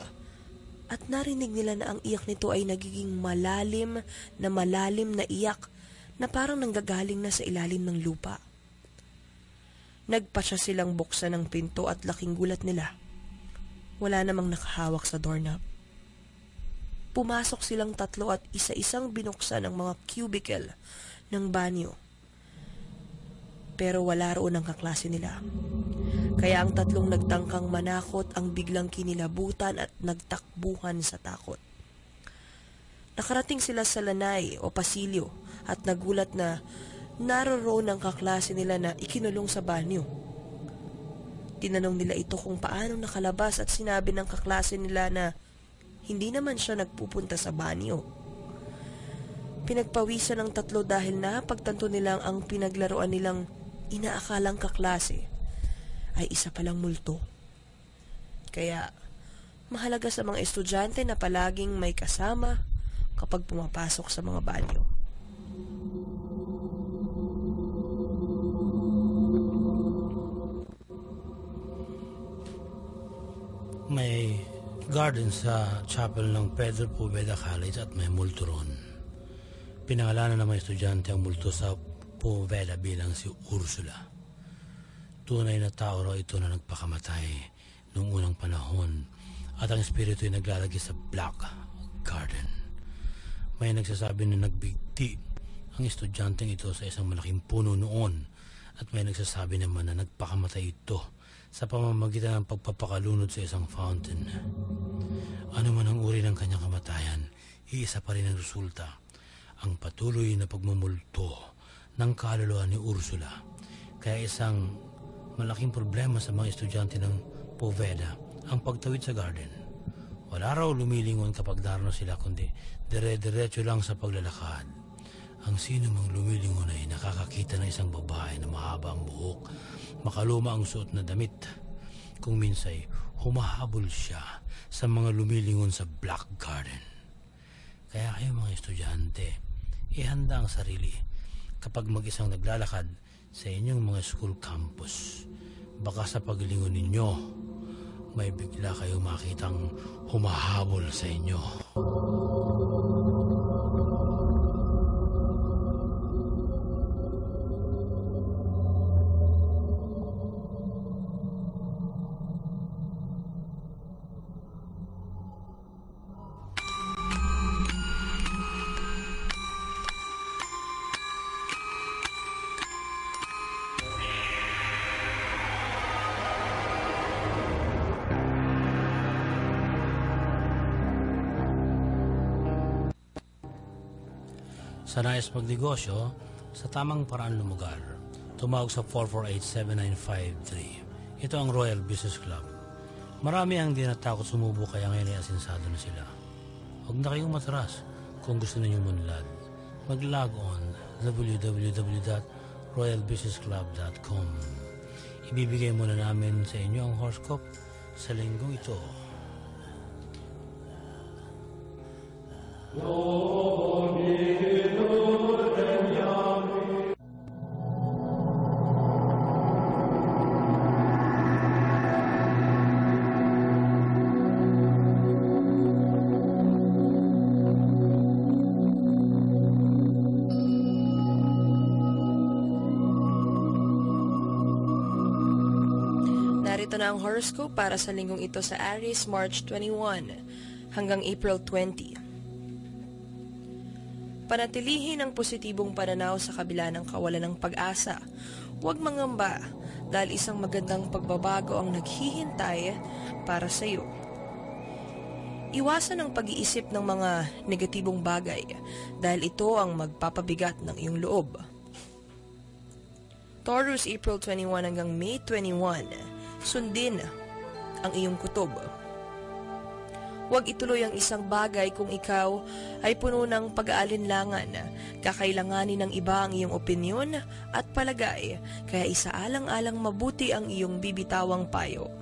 At narinig nila na ang iyak nito ay nagiging malalim na iyak na parang nanggagaling na sa ilalim ng lupa. Nagpasya silang buksan ng pinto at laking gulat nila. Wala namang nakahawak sa doorknob. Pumasok silang 3 at isa-isang binuksan ang mga cubicle ng banyo. Pero wala roon ang kaklase nila. Kaya ang 3 nagtangkang manakot ang biglang kinilabutan at nagtakbuhan sa takot. Nakarating sila sa lanay o pasilyo at nagulat na naroroon ang kaklase nila na ikinulong sa banyo. Tinanong nila ito kung paano nakalabas at sinabi ng kaklase nila na hindi naman siya nagpupunta sa banyo. Pinagpawisan ng 3 dahil napagtanto nilang ang pinaglaruan nilang inaakalang kaklase ay isa palang multo. Kaya mahalaga sa mga estudyante na palaging may kasama kapag pumapasok sa mga banyo. May garden sa chapel ng Pedro Poveda College at may multo ron. Pinangalanan ng mga estudyante ang multo sa Poveda bilang si Ursula. Tunay na tao raw ito na nagpakamatay noong unang panahon at ang espiritu ay naglalagay sa Black Garden. May nagsasabi na nagbigti ang estudyanteng ito sa isang malaking puno noon at may nagsasabi naman na nagpakamatay ito sa pamamagitan ng pagpapakalunod sa isang fountain. Ano man ang uri ng kanyang kamatayan, iisa pa rin ang resulta, ang patuloy na pagmumulto ng kaluluwa ni Ursula. Kaya isang malaking problema sa mga estudyante ng Poveda ang pagtawid sa garden. Wala raw lumilingon kapag darno sila kundi dire-diretso lang sa paglalakad. Ang sino mang lumilingon ay nakakakita ng isang babae na mahaba ang buhok, makaluma ang suot na damit. Kung minsay, humahabol siya sa mga lumilingon sa Black Garden. Kaya kayo mga estudyante, ihanda ang sarili kapag mag-isang naglalakad sa inyong mga school campus. Baka sa paglingon ninyo, may bigla kayo makitang humahabol sa inyo. Sa nais magnegosyo, sa tamang paraan lumugar, tumawag sa 448-7953. Ito ang Royal Business Club. Marami ang di natakot sumubo kaya ngayon ay asinsado na sila. Huwag na kayong matras kung gusto ninyong munlad. Mag-log on www.royalbusinessclub.com. ibibigay muna namin sa inyo ang horoscope sa linggong ito. Narito na ang horoscope para sa linggong ito sa Aries, March 21 hanggang April 20. Panatilihin ang positibong pananaw sa kabila ng kawalan ng pag-asa. Huwag mangamba dahil isang magandang pagbabago ang naghihintay para sa iyo. Iwasan ang pag-iisip ng mga negatibong bagay dahil ito ang magpapabigat ng iyong loob. Taurus, April 21 hanggang May 21. Sundin ang iyong kutob. Huwag ituloy ang isang bagay kung ikaw ay puno ng pag-aalinlangan. Kakailanganin ng iba ang iyong opinyon at palagay, kaya isaalang-alang mabuti ang iyong bibitawang payo.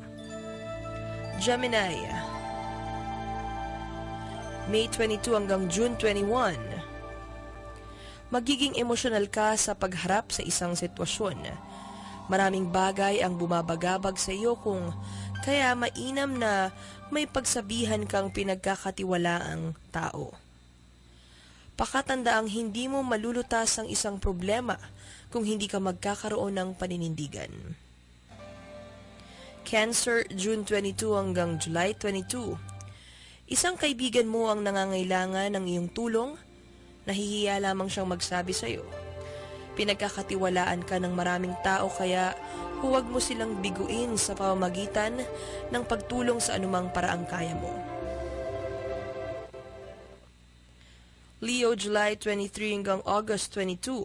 Gemini, May 22 hanggang June 21. Magiging emosyonal ka sa pagharap sa isang sitwasyon. Maraming bagay ang bumabagabag sa iyo kaya mainam na may pagsabihan kang pinagkakatiwalaang tao. Pakatandaang hindi mo malulutas ang isang problema kung hindi ka magkakaroon ng paninindigan. Cancer, June 22 hanggang July 22. Isang kaibigan mo ang nangangailangan ng iyong tulong, nahihiya lamang siyang magsabi sa iyo. Pinagkakatiwalaan ka ng maraming tao kaya huwag mo silang biguin sa pamamagitan ng pagtulong sa anumang paraang kaya mo. Leo, July 23 hanggang August 22.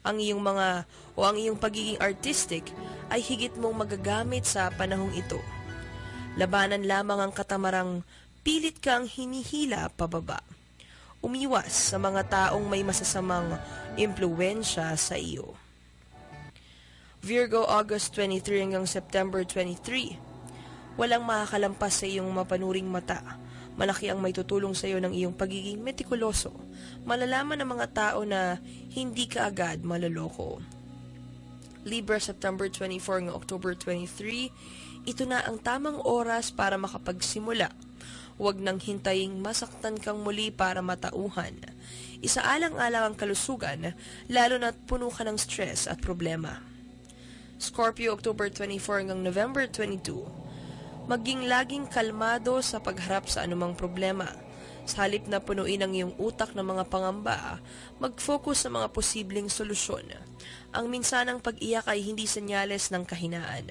Ang iyong pagiging artistic ay higit mong magagamit sa panahong ito. Labanan lamang ang katamarang pilit kang hinihila pababa. Umiwas sa mga taong may masasamang impluwensya sa iyo. Virgo, August 23 hanggang September 23. Walang makakalampas sa iyong mapanuring mata. Malaki ang may tutulong sa iyo ng iyong pagiging metikuloso. Malalaman ng mga tao na hindi ka agad maloloko. Libra, September 24 hanggang October 23. Ito na ang tamang oras para makapagsimula. Huwag nang hintaying masaktan kang muli para matauhan. Isaalang-alang ang kalusugan, lalo na't puno ka ng stress at problema. Scorpio, October 24 hanggang November 22. Maging laging kalmado sa pagharap sa anumang problema. Sa halip na punuin ang iyong utak ng mga pangamba, mag-focus sa mga posibleng solusyon. Ang minsanang pag-iyak ay hindi senyales ng kahinaan.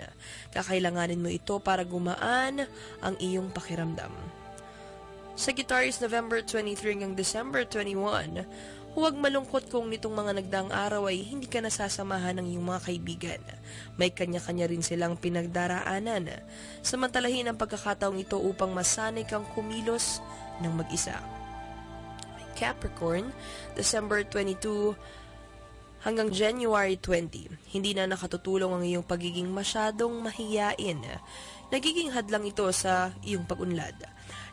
Kakailanganin mo ito para gumaan ang iyong pakiramdam. Sagittarius, November 23 hanggang December 21, huwag malungkot kung nitong mga nagdaang araw ay hindi ka nasasamahan ng iyong mga kaibigan. May kanya-kanya rin silang pinagdaraanan. Samantalahin ang pagkakataong ito upang masanay kang kumilos ng mag-isa. Capricorn, December 22 hanggang January 20, hindi na nakatutulong ang iyong pagiging masyadong mahiyain. Nagiging hadlang ito sa iyong pag-unlad.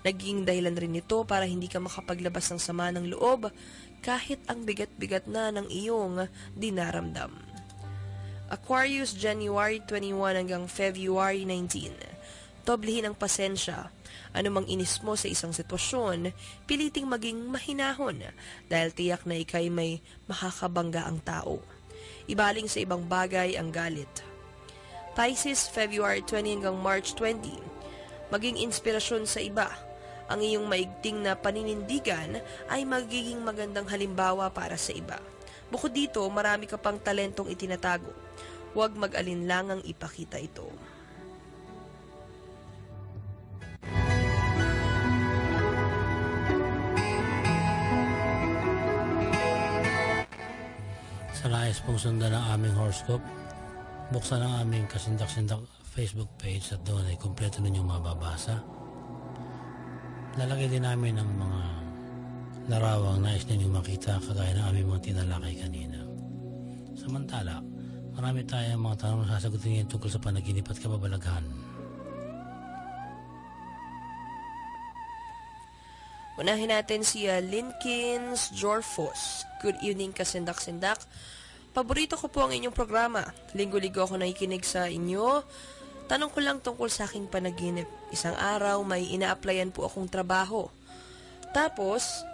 Naging dahilan rin ito para hindi ka makapaglabas ng sama ng loob kahit ang bigat-bigat na ng iyong dinaramdam. Aquarius, January 21 hanggang February 19. Doblihin ang pasensya. Anumang inis mo sa isang sitwasyon, piliting maging mahinahon dahil tiyak na ikay may makakabangga ang tao. Ibaling sa ibang bagay ang galit. Pisces, February 20 hanggang March 20. Maging inspirasyon sa iba. Ang iyong maigting na paninindigan ay magiging magandang halimbawa para sa iba. Bukod dito, marami ka pang talentong itinatago. Huwag mag-alinlangang ipakita ito. Sa nais pong sundan ang aming horoscope, buksan ang aming kasindak-sindak Facebook page at doon ay kumpleto ninyong mababasa. Lalagay din namin ang mga larawang nais ninyong makita kagaya ng aming mga tinalakay kanina. Samantala, Marami tayong mga tanong na sasagutin ngayon tungkol sa panaginip at kababalaghan. Unahin natin si Linkins Jorfos. Good evening, kasindak-sindak. Paborito ko po ang inyong programa. Linggo-linggo ako nakikinig sa inyo. Tanong ko lang tungkol sa aking panaginip. Isang araw may ina-applyan po akong trabaho. Tapos,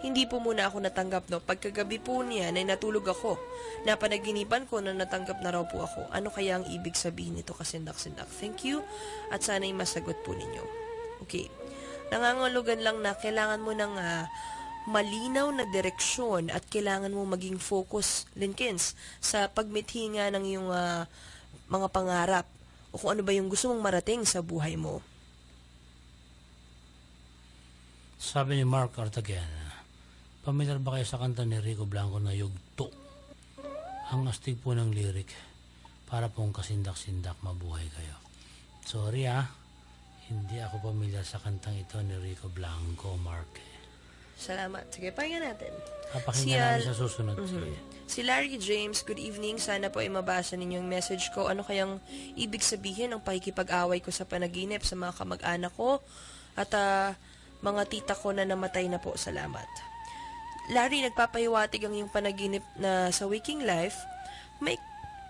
hindi po muna ako natanggap, no. Pagkagabi po niya ay natulog ako. Napanaginipan ko na natanggap na raw po ako. Ano kaya ang ibig sabihin nito, kasindak-sindak? Thank you at sana'y masagot po ninyo. Okay. Nangangulugan lang na kailangan mo ng malinaw na direksyon at kailangan mo maging focus, Linkins, sa pagmithi nga ng iyong mga pangarap o kung ano ba yung gusto mong marating sa buhay mo. Sabi ni Mark Artagan, pamilyar ba kayo sa kanta ni Rico Blanco na Yugto? Ang astig po ng lyric, para pong kasindak-sindak mabuhay kayo. Sorry hindi ako pamilyar sa kantang ito ni Rico Blanco, Mark. Salamat. Sige, pakinggan natin. Papakinggan namin sa susunod. Si Larry James, good evening. Sana po ay mabasa ninyong message ko. Ano kayang ibig sabihin ng pakikipag-away ko sa panaginip sa mga kamag-anak ko at mga tita ko na namatay na po. Salamat. Larry, nagpapahiwatig ang iyong panaginip na sa waking life,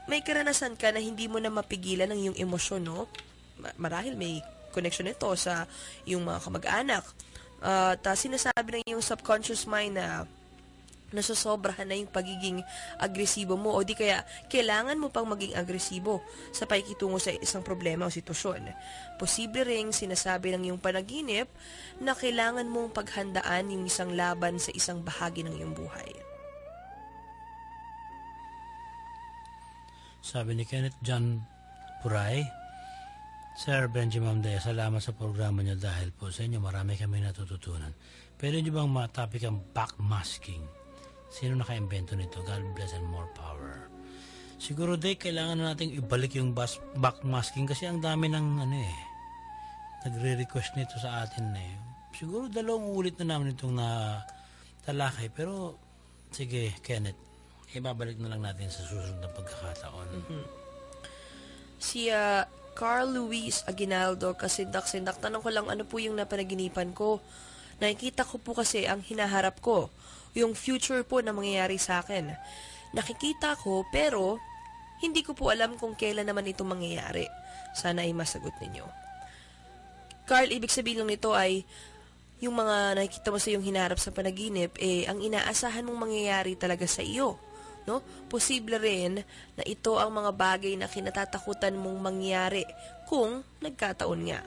may karanasan ka na hindi mo na mapigilan ang iyong emosyon, no? Marahil may connection ito sa iyong mga kamag-anak. Sinasabi ng iyong subconscious mind na nasosobrahan na yung pagiging agresibo mo o di kaya kailangan mo pang maging agresibo sa pakikitungo sa isang problema o sitwasyon. Posible ring sinasabi ng iyong panaginip na kailangan mong paghandaan yung isang laban sa isang bahagi ng iyong buhay. Sabi ni Kenneth John Puray, Sir Benjamin Dea, salamat sa programa niyo dahil po sa inyo marami kami natututunan. Pwede niyo bang ma-topic ang backmasking? Sino naka-invento nito? God bless and more power. Siguro kailangan na nating ibalik yung backmasking kasi ang dami ng nagre-request nito sa atin Siguro 2 ulit na namin itong talakay. Pero sige, Kenneth, ibabalik na lang natin sa susunod na pagkakataon. Si Carl Luis Aguinaldo, kasindak-sindak. Tanong ko lang, ano po yung napanaginipan ko? Nakikita ko po kasi ang hinaharap ko, yung future po na mangyayari sa akin. Nakikita ko, pero hindi ko po alam kung kailan naman ito mangyayari. Sana ay masagot ninyo. Carl, ibig sabihin lang nito ay, yung mga nakikita mo sa iyong hinaharap sa panaginip, ang inaasahan mong mangyayari talaga sa iyo. No? Posible rin na ito ang mga bagay na kinatatakutan mong mangyari kung nagkataon nga.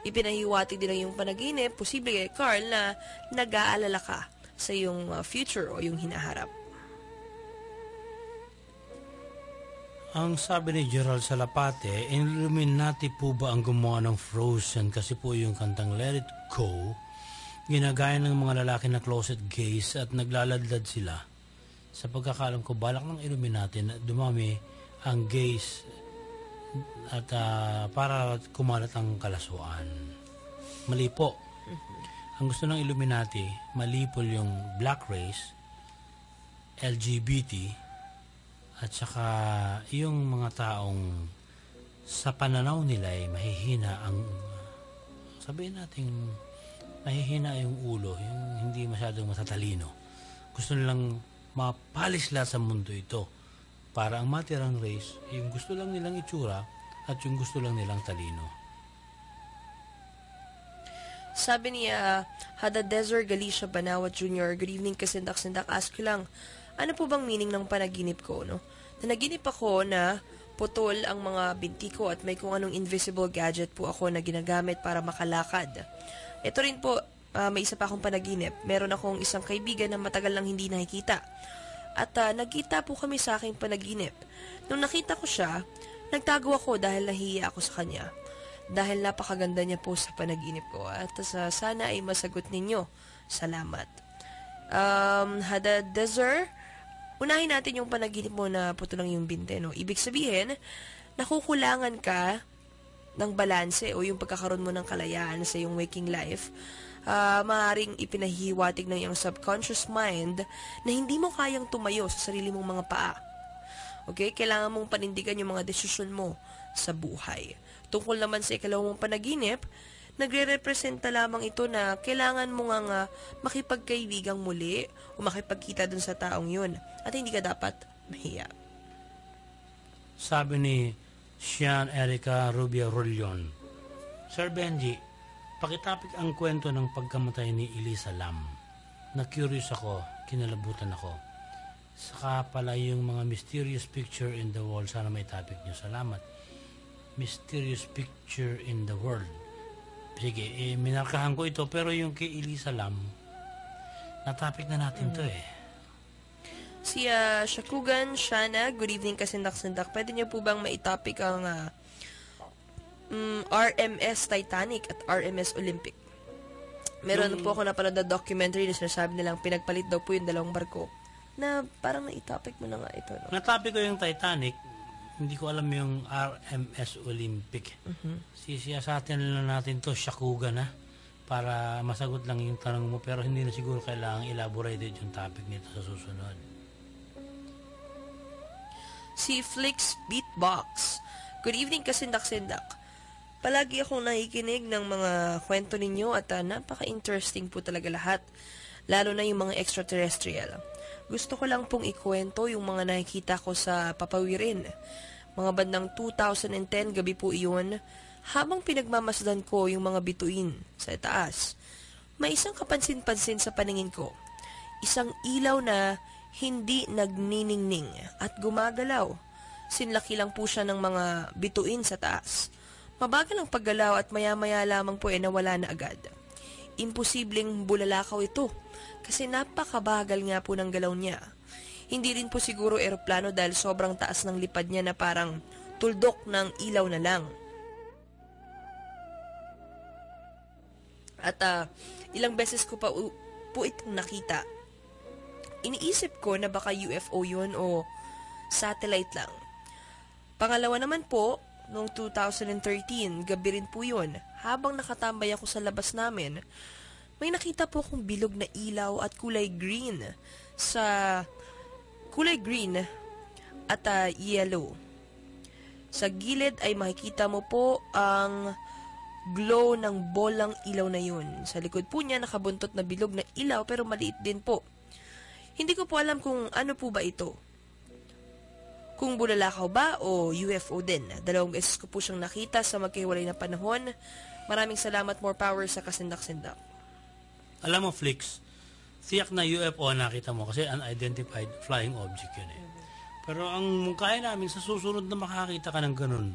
Ipinahiwati din ang iyong panaginip, posible Carl, na nag-aalala ka sa iyong future o yung hinaharap. Ang sabi ni Gerald Salapate, Illuminati po ba ang gumawa ng Frozen kasi po yung kantang Let It Go, ginagaya ng mga lalaki na closet gays at naglaladlad sila. Sa pagkakalam ko, balak ng Illuminati na dumami ang gays at para kumalat ang kalaswaan. Mali po. Ang gusto ng Illuminati, malipol yung black race, LGBT, at saka yung mga taong sa pananaw nila ay mahihina ang, sabihin natin, mahihina yung ulo, yung hindi masyadong matatalino. Gusto nilang mapalis lahat sa mundo ito para ang matirang race, yung gusto lang nilang itsura at yung gusto lang nilang talino. Sabi niya, Hada Desert Galicia Banawat Jr., good evening kasindak-sindak, ask ko lang, ano po bang meaning ng panaginip ko, no? Nanaginip ako na putol ang mga binti ko at may kung anong invisible gadget po ako na ginagamit para makalakad. Ito rin po, may isa pa akong panaginip. Meron akong isang kaibigan na matagal nang hindi nakikita. At nagkita po kami sa aking panaginip. Nung nakita ko siya, nagtago ako dahil nahiya ako sa kanya. Dahil napakaganda niya po sa panaginip ko. At sana ay masagot ninyo. Salamat. Hada Desert, unahin natin yung panaginip mo na puto lang yung binte, no? Ibig sabihin, nakukulangan ka ng balanse o yung pagkakaroon mo ng kalayaan sa iyong waking life. Maaaring ipinahihiwatig ng iyong subconscious mind na hindi mo kayang tumayo sa sarili mong mga paa. Okay? Kailangan mong panindigan yung mga desisyon mo sa buhay. Tungkol naman sa ikalawang panaginip, nagre-representa lamang ito na kailangan mo nga makipagkaibigang muli o makipagkita dun sa taong yun. At hindi ka dapat mahiya. Sabi ni Sian Erica Rubio Rollion, Sir Benji, pakitapik ang kwento ng pagkamatay ni Elisa Lam. Na-curious ako, kinalabutan ako. Saka pala yung mga mysterious picture in the wall. Sana may topic nyo. Salamat. Mysterious picture in the world. Sige, minarkahan ko ito. Pero yung kay Elisa Lam, na-topic na natin to eh. Si Shakugan, Shana, good evening kasindak-sindak. Pwede niyo po bang maitopic ang RMS Titanic at RMS Olympic? Meron po ako napanood na documentary na sinasabi nilang pinagpalit daw po yung dalawang barko. Na parang na-topic mo na nga ito. No? Na-topic ko yung Titanic. Hindi ko alam yung RMS Olympic. Sisiya sa atin lang natin to, Shakugan na. Para masagot lang yung tanong mo. Pero hindi na siguro kailangang elaborated yung topic nito sa susunod. Si Flix Beatbox. Good evening kasindak-sindak. Palagi akong nakikinig ng mga kwento ninyo at napaka-interesting po talaga lahat. Lalo na yung mga extraterrestrial. Gusto ko lang pong ikwento yung mga nakikita ko sa papawirin. Mga bandang 2010 gabi po iyon, habang pinagmamasdan ko yung mga bituin sa taas. May isang kapansin-pansin sa paningin ko. Isang ilaw na hindi nagniningning at gumagalaw. Sinlaki lang po siya ng mga bituin sa taas. Mabagal ang paggalaw at maya-maya lamang po nawala na agad. Imposibleng bulalakaw ito kasi napakabagal nga po ng galaw niya. Hindi rin po siguro eroplano dahil sobrang taas ng lipad niya na parang tuldok ng ilaw na lang. At ilang beses ko pa po itong nakita. Iniisip ko na baka UFO yun o satellite lang. Pangalawa naman po, noong 2013, gabi rin po yun, habang nakatambay ako sa labas namin, may nakita po akong bilog na ilaw at kulay green at yellow. Sa gilid ay makikita mo po ang glow ng bolang ilaw na yun. Sa likod po niya nakabuntot na bilog na ilaw pero maliit din po. Hindi ko po alam kung ano po ba ito. Kung bulalakaw ba o UFO din. Dalawang beses ko po siyang nakita sa magkahiwalay na panahon. Maraming salamat, more power sa kasindak-sindak. Alam mo, Flix, tiyak na UFO nakita mo kasi unidentified flying object yun eh. Pero ang mungkahin namin sa susunod na makakita ka ng ganun,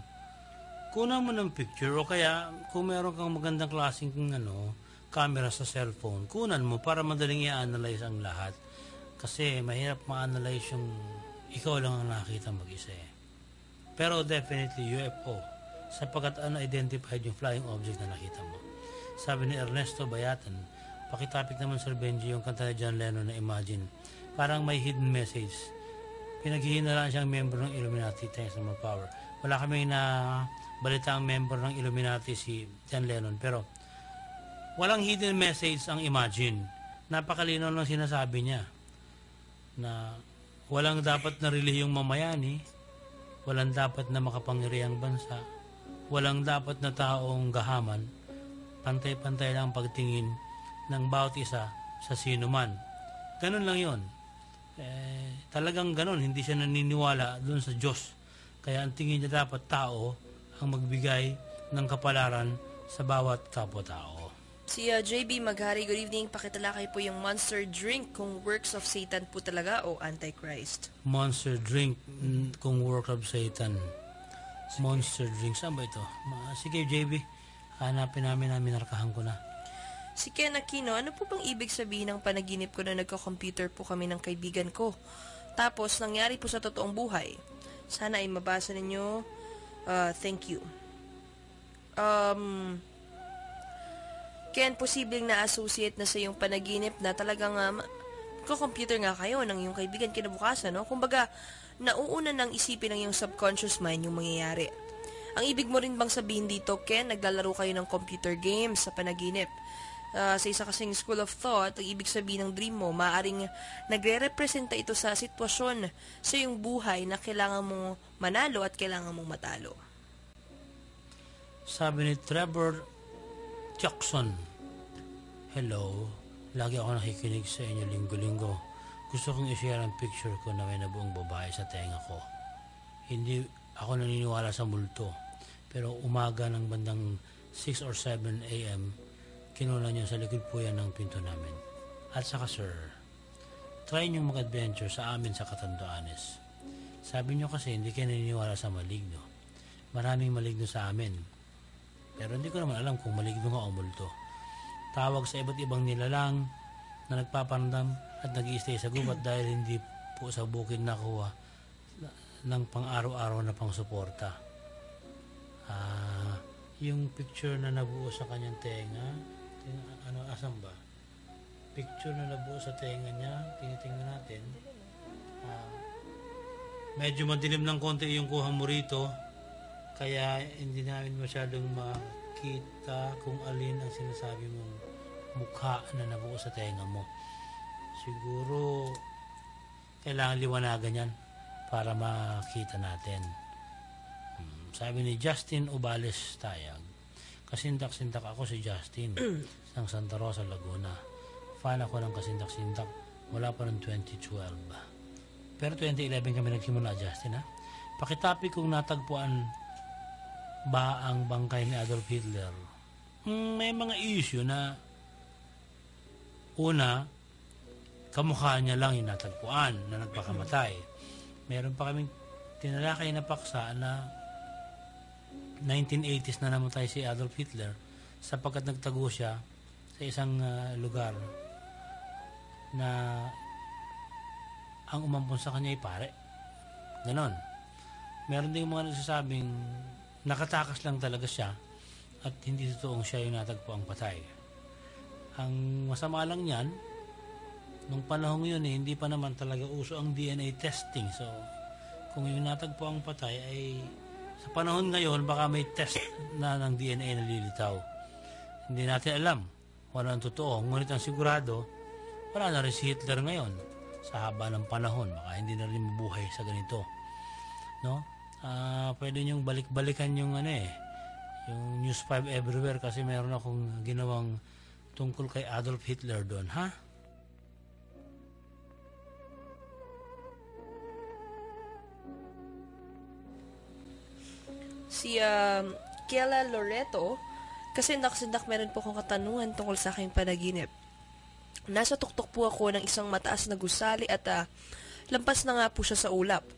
kunan mo ng picture o kaya kung meron kang magandang klaseng camera sa cellphone, kunan mo para madaling i-analyze ang lahat. Kasi mahirap ma-analyze yung ikaw lang ang nakita mag-isa eh. Pero definitely UFO sapagkat unidentified yung flying object na nakita mo. Sabi ni Ernesto Bayatan, pakitapik naman Sir Benji yung kanta ni John Lennon na Imagine. Parang may hidden message. Pinaghihinalaan siyang member ng Illuminati. Thanks to more power. Wala kami na balita ang member ng Illuminati si John Lennon. Pero walang hidden message ang Imagine. Napakalinaw lang sinasabi niya na walang dapat na relihiyong mamayani, walang dapat na makapangyarihang bansa, walang dapat na taong gahaman, pantay-pantay lang ang pagtingin ng bawat isa sa sino man. Ganun lang yon. Talagang ganun, hindi siya naniniwala dun sa Diyos. Kaya ang tingin niya dapat tao ang magbigay ng kapalaran sa bawat kapwa-tao. Si JB Maghari, good evening. Pakitalakay po yung Monster Drink kung works of Satan po talaga o Antichrist. Monster Drink kung work of Satan. Sige. Monster Drink. Saan ba ito? Sige JB, hanapin namin narkahan ko na. Si Ken Aquino, ano po bang ibig sabihin ng panaginip ko na nagko-computer po kami ng kaibigan ko? Tapos, nangyari po sa totoong buhay. Sana ay mabasa ninyo. Thank you. Ken, posibleng na-associate na sa iyong panaginip na talagang ko-computer nga kayo ng iyong kaibigan kinabukasan, no? Kumbaga, nauuna nang isipin ng iyong subconscious mind yung mangyayari. Ang ibig mo rin bang sabihin dito, Ken, naglalaro kayo ng computer games sa panaginip? Sa isa kasing school of thought, ang ibig sabihin ng dream mo, maaaring nagre-representa ito sa sitwasyon sa iyong buhay na kailangan mong manalo at kailangan mong matalo. Sabi ni Trevor Jackson, hello, lagi ako nakikinig sa inyo linggo-linggo. Gusto kong i-share ang picture ko na may nabuong babae sa tenga ko. Hindi ako naniniwala sa multo, pero umaga ng bandang 6 or 7 a.m., kinuha niya sa likod po yan ng pinto namin. At saka sir, try niyong mag-adventure sa amin sa Catanduanes. Sabi niyo kasi hindi kayo naniniwala sa maligno. Maraming maligno sa amin. Pero hindi ko naman alam kung maligno nga o multo. Tawag sa iba't ibang nilalang na nagpapanandam at nag-i-stay sa gubat dahil hindi po sa bukid nakuha ng pang-araw-araw na pang-suporta. Yung picture na nabuo sa kanyang tenga, asan ba? Picture na nabuo sa tenga niya, tinitingnan natin. Medyo madilim ng konti yung kuha mo rito, kaya hindi namin masyadong makita kung alin ang sinasabi mong mukha na nabuo sa tenga mo. Siguro kailangan liwanagan yan para makita natin. Sabi ni Justin Ubales Tayag, kasindak-sindak ako si Justin ng Santa Rosa, Laguna. Fan ako ng kasindak-sindak mula pa ng 2012. Pero 2011 kami nagsimula, Justin, ha? Pakitapi kung natagpuan ba ang bangkay ni Adolf Hitler. May mga issue na una, kamukha niya lang yung natagpuan na nagpakamatay. Meron pa kaming tinalakay na paksa na 1980s na namatay si Adolf Hitler sapagkat nagtago siya sa isang lugar na ang umampon sa kanya ay pare. Ganon. Meron din mga nagsasabing nakatakas lang talaga siya at hindi totoong siya yung natagpuang patay. Ang masama lang yan, nung panahon yun hindi pa naman talaga uso ang DNA testing. So, kung yung natagpuang patay ay sa panahon ngayon, baka may test na ng DNA na lilitaw. Hindi natin alam kung ano ang totoo. Ngunit ang sigurado, wala na rin si Hitler ngayon. Sa haba ng panahon, baka hindi na rin mabuhay sa ganito. No? Pwede niyong balik-balikan yung yung News 5 Everywhere kasi meron akong ginawang tungkol kay Adolf Hitler doon, ha? Si Kiela Loreto, kasindak-sindak meron po akong katanungan tungkol sa aking panaginip. Nasa tuktok po ako ng isang mataas na gusali at lampas na nga po siya sa ulap.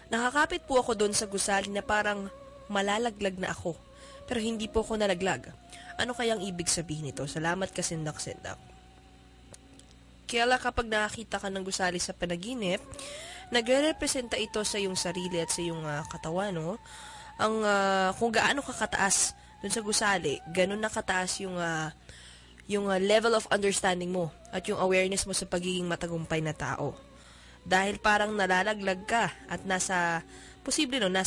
Nakakapit po ako doon sa gusali na parang malalaglag na ako. Pero hindi po ako nalaglag. Ano kayang ibig sabihin nito? Salamat kasindak-sindak. Kiela, kapag nakakita ka ng gusali sa panaginip, nagre-representa ito sa iyong sarili at sa iyong katawan, no? Kung gaano ka kataas dun sa gusali, ganun na kataas yung level of understanding mo at yung awareness mo sa pagiging matagumpay na tao. Dahil parang nalalaglag ka at nasa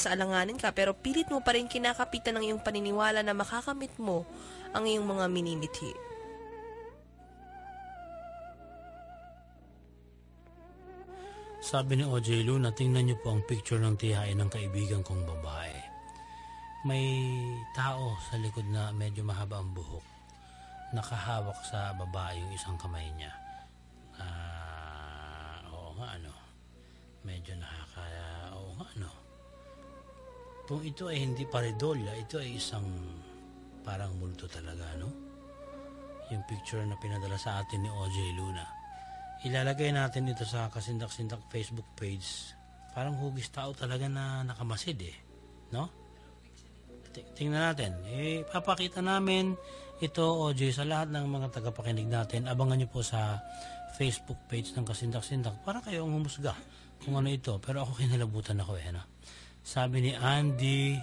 alanganin ka, pero pilit mo pa rin kinakapitan ng iyong paniniwala na makakamit mo ang iyong mga minimithi. Sabi ni OJ Luna, tingnan niyo po ang picture ng tiyain ng kaibigan kong babae. May tao sa likod na medyo mahaba ang buhok. Nakahawak sa babae yung isang kamay niya. Oo nga, medyo oo nga, Kung ito ay hindi paridolya, ito ay isang parang multo talaga, Yung picture na pinadala sa atin ni OJ Luna. Ilalagay natin ito sa Kasindak-Sindak Facebook page. Parang hugis tao talaga na nakamasid, no? Tingnan natin. Papakita namin ito, OJ, sa lahat ng mga tagapakinig natin. Abangan nyo po sa Facebook page ng Kasindak-Sindak para kayo ang humusga kung ano ito. Pero ako kinilabutan ako, Sabi ni Andy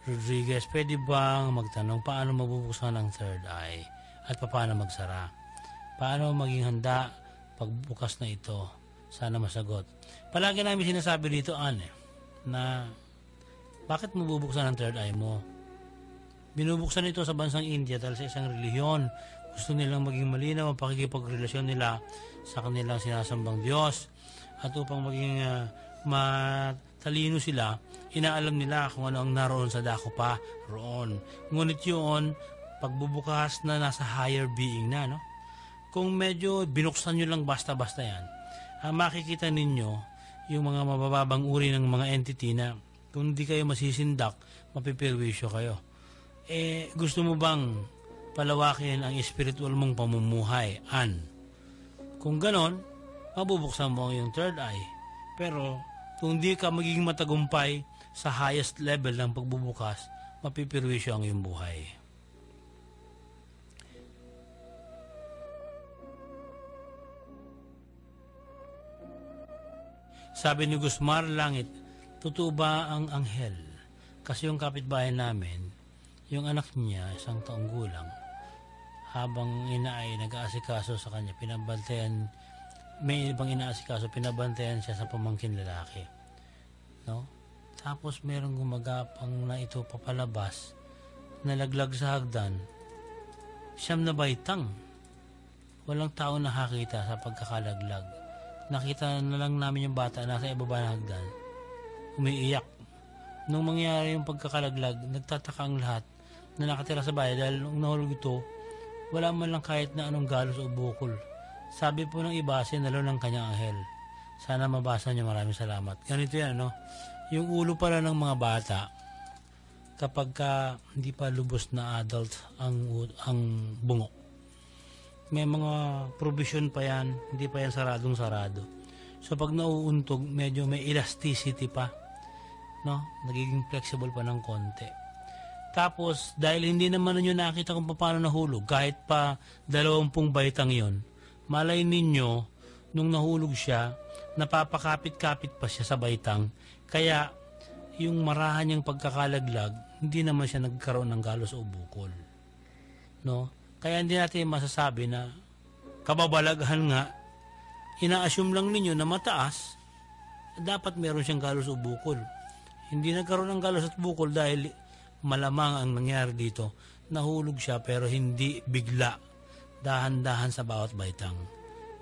Rodriguez, pwede bang magtanong paano mabubuksan ang third eye at paano magsara? Paano maging handa pagbukas na ito? Sana masagot. Palagi namin sinasabi dito, na bakit mabubuksan ang third eye mo? Binubuksan ito sa bansang India dahil sa isang relihiyon Gusto nilang maging malinaw ang pakikipagrelasyon nila sa kanilang sinasambang Diyos. At upang maging matalino sila, inaalam nila kung ano ang naroon sa dako pa roon. Ngunit yun, pagbubukas na nasa higher being na, no? Kung medyo binuksan nyo lang basta-basta yan, makikita ninyo yung mga mabababang uri ng mga entity na kung di kayo masisindak, mapipirwisyo kayo. Gusto mo bang palawakin ang spiritual mong pamumuhay? Kung ganon, mabubuksan mo yung third eye. Pero kung di ka magiging matagumpay sa highest level ng pagbubukas, mapipirwisyo ang iyong buhay. Sabi ni Gusmar Langit, totoo ba ang anghel? Kasi yung kapitbahay namin, yung anak niya, 1 taong gulang, habang ina ay nag-aasikaso sa kanya, pinabantayan, may ibang inaasikaso, pinabantayan siya sa pamangkin lalaki. No? Tapos merong gumagapang na ito papalabas, nalaglag sa hagdan, 9 na baitang. Walang tao nakakita sa pagkakalaglag. Nakita na lang namin yung bata nasa ibaba ng hagdan, umiiyak. Nung mangyari yung pagkakalaglag, nagtataka ang lahat na nakatira sa bahay dahil nung nahulog ito, wala man lang kahit na anong galos o bukol. Sabi po ng iba, sinalo ng kanyang anghel. Sana mabasa niyo, maraming salamat. Ganito yan, no? Yung ulo pala ng mga bata, kapag hindi pa lubos na adult ang bungo, may mga provision pa yan, hindi pa yan saradong-sarado. So pag nauuntog, medyo may elasticity pa, no? Nagiging flexible pa ng konti. Tapos, dahil hindi naman ninyo nakita kung paano nahulog, kahit pa 20 baitang yon, malay ninyo, nung nahulog siya, napapakapit-kapit pa siya sa baitang, kaya yung marahan niyang pagkakalaglag, hindi naman siya nagkaroon ng galos o bukol. No? Kaya hindi natin masasabi na kababalaghan nga, ina-assume lang ninyo na mataas, dapat meron siyang galos o bukol. Hindi nagkaroon ng galos at bukol dahil malamang ang nangyari dito, nahulog siya pero hindi bigla, dahan-dahan sa bawat baitang.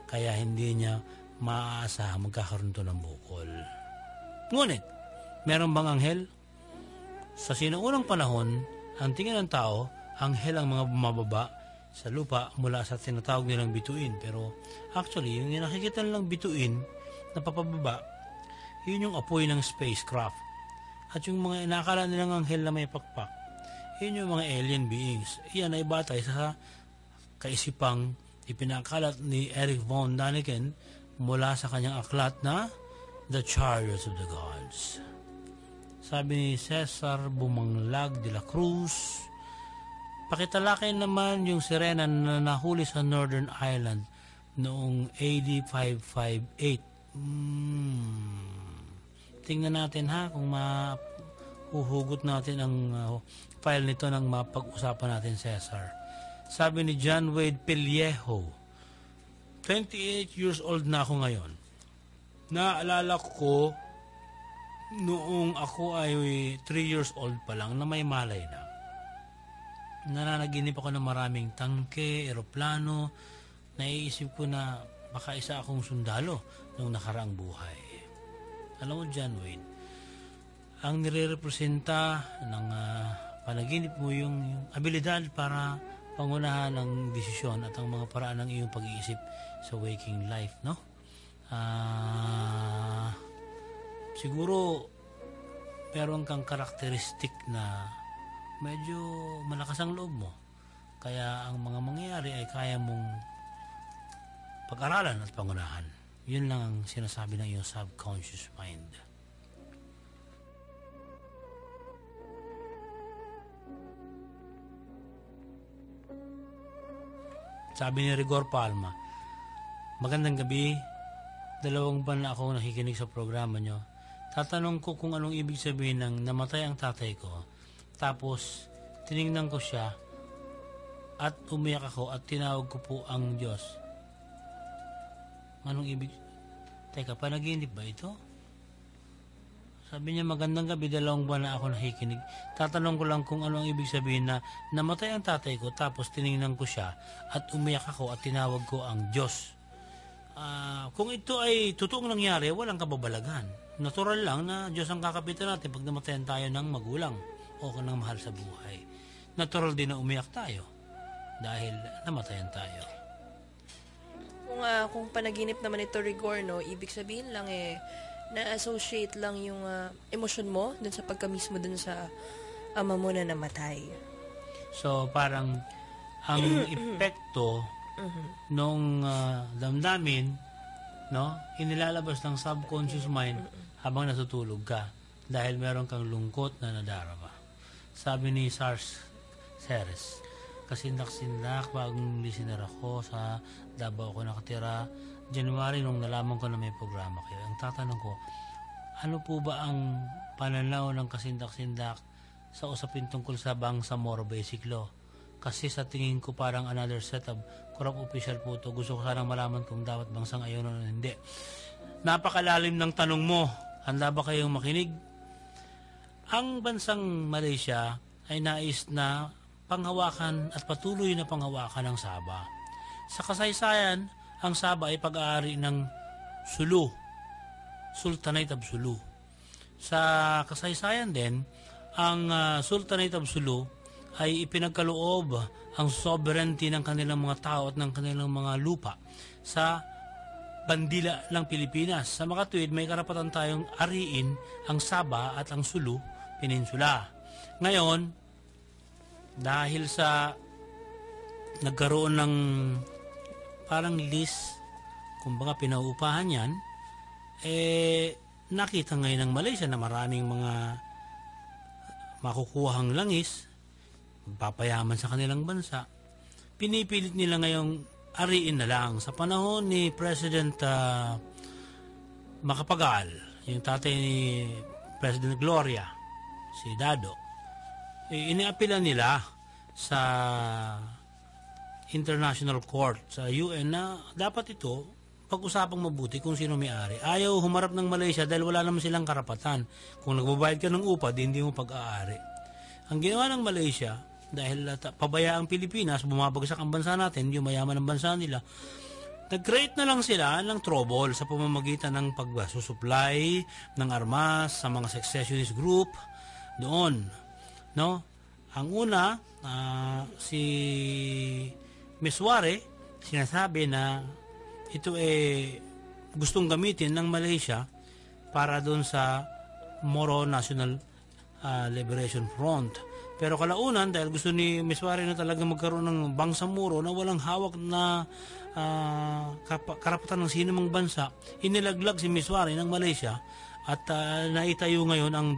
Kaya hindi niya maaasahan magkakaroon to ng bukol. Ngunit, meron bang anghel? Sa sinuunang panahon, ang tingin ng tao, anghel ang mga bumababa sa lupa mula sa tinatawag nilang bituin. Pero actually, yung nakikita nilang bituin na papababa, yun yung apoy ng spacecraft. At yung mga inakala nilang anghel na may pakpak, yun yung mga alien beings. Iyan ay batay sa kaisipang ipinakalat ni Erich von Däniken mula sa kanyang aklat na The Chariots of the Gods. Sabi ni Cesar Bumanglag de la Cruz, pakitalakay naman yung sirena na nahuli sa Northern Ireland noong AD 558. Tingnan natin kung mahuhugot natin ang file nito nang mapag-usapan natin, Cesar. Sabi ni John Wade Pellejo, 28 years old na ako ngayon. Naalala ko noong ako ay 3 years old pa lang na may malay na. Nananaginip ako ng maraming tangke, eroplano. Naiisip ko na baka isa akong sundalo noong nakaraang buhay. Alam mo, John Wayne, ang nire-representa ng panaginip mo yung abilidad para pangunahan ng desisyon at ang mga paraan ng iyong pag-iisip sa waking life, no? Siguro meron kang karakteristik na medyo malakas ang loob mo. Kaya ang mga mangyayari ay kaya mong pag-aralan at pangunahan. Yun lang ang sinasabi ng iyong subconscious mind. Sabi ni Rigor Palma, magandang gabi. 2 buwan na ako nakikinig sa programa nyo. Tatanong ko kung anong ibig sabihin ng namatay ang tatay ko. Tapos, tinignan ko siya at umiyak ako at tinawag ko po ang Diyos. Anong ibig? Teka, panaginip ba ito? Sabi niya, magandang gabi, 2 buwan na ako nakikinig. Tatanong ko lang kung ano ang ibig sabihin na namatay ang tatay ko tapos tiningnan ko siya at umiyak ako at tinawag ko ang Diyos. Kung ito ay totoong nangyari, walang kababalagan. Natural lang na Diyos ang kakapitan natin pag namatayan tayo ng magulang o ng mahal sa buhay. Natural din na umiyak tayo dahil namatayan tayo. Kung panaginip naman ito, Rigor, no, ibig sabihin lang na-associate lang yung emosyon mo dun sa pagkamismo dun sa ama mo na namatay. So, parang ang epekto nung damdamin, no, inilalabas ng subconscious mind habang natutulog ka dahil meron kang lungkot na nadarama. Sabi ni Seres, kasindak-sindak bagong listener ako sa Davao ako nakatira. January nung nalaman ko na may programa kayo. Ang tatanong ko, ano po ba ang pananaw ng kasindak-sindak sa usapin tungkol sa Bangsamoro Basic Law? Kasi sa tingin ko parang another set of corrupt official po ito. Gusto ko sanang malaman kung dapat bangsang ayon o hindi. Napakalalim ng tanong mo. Handa ba kayong makinig? Ang bansang Malaysia ay nais na panghawakan at patuloy na panghawakan ng Sabah. Sa kasaysayan, ang Sabah ay pag-aari ng Sulu, Sultanate of Sulu. Sa kasaysayan din, ang Sultanate of Sulu ay ipinagkaloob ang sovereignty ng kanilang mga tao at ng kanilang mga lupa sa bandila ng Pilipinas. Sa makatuwid, may karapatan tayong ariin ang Sabah at ang Sulu Peninsula. Ngayon, dahil sa nagkaroon ng parang list, kumbaga pinauupahan yan, nakita ngayon ng Malaysia na maraming mga makukuhang langis, magpapayaman sa kanilang bansa. Pinipilit nila ngayong ariin na lang. Sa panahon ni President Macapagal, yung tatay ni President Gloria, si Dado, iniapila nila sa International Court sa UN na dapat ito pag-usapang mabuti kung sino may-ari. Ayaw humarap ng Malaysia dahil wala naman silang karapatan. Kung nagbabayad ka ng upa, hindi mo pag-aari. Ang ginawa ng Malaysia, dahil pabaya ang Pilipinas, bumabagsak ang bansa natin, yung mayaman ng bansa nila, nag-create na lang sila ng trouble sa pamamagitan ng pagsusupply ng armas sa mga secessionist group doon. No? Ang una, si Misware, sinasabi na ito gustong gamitin ng Malaysia para doon sa Moro National Liberation Front. Pero kalaunan, dahil gusto ni Misware na talaga magkaroon ng Bangsamoro na walang hawak na karapatan ng sinumang bansa, inilaglag si Misware ng Malaysia at naitayo ngayon ang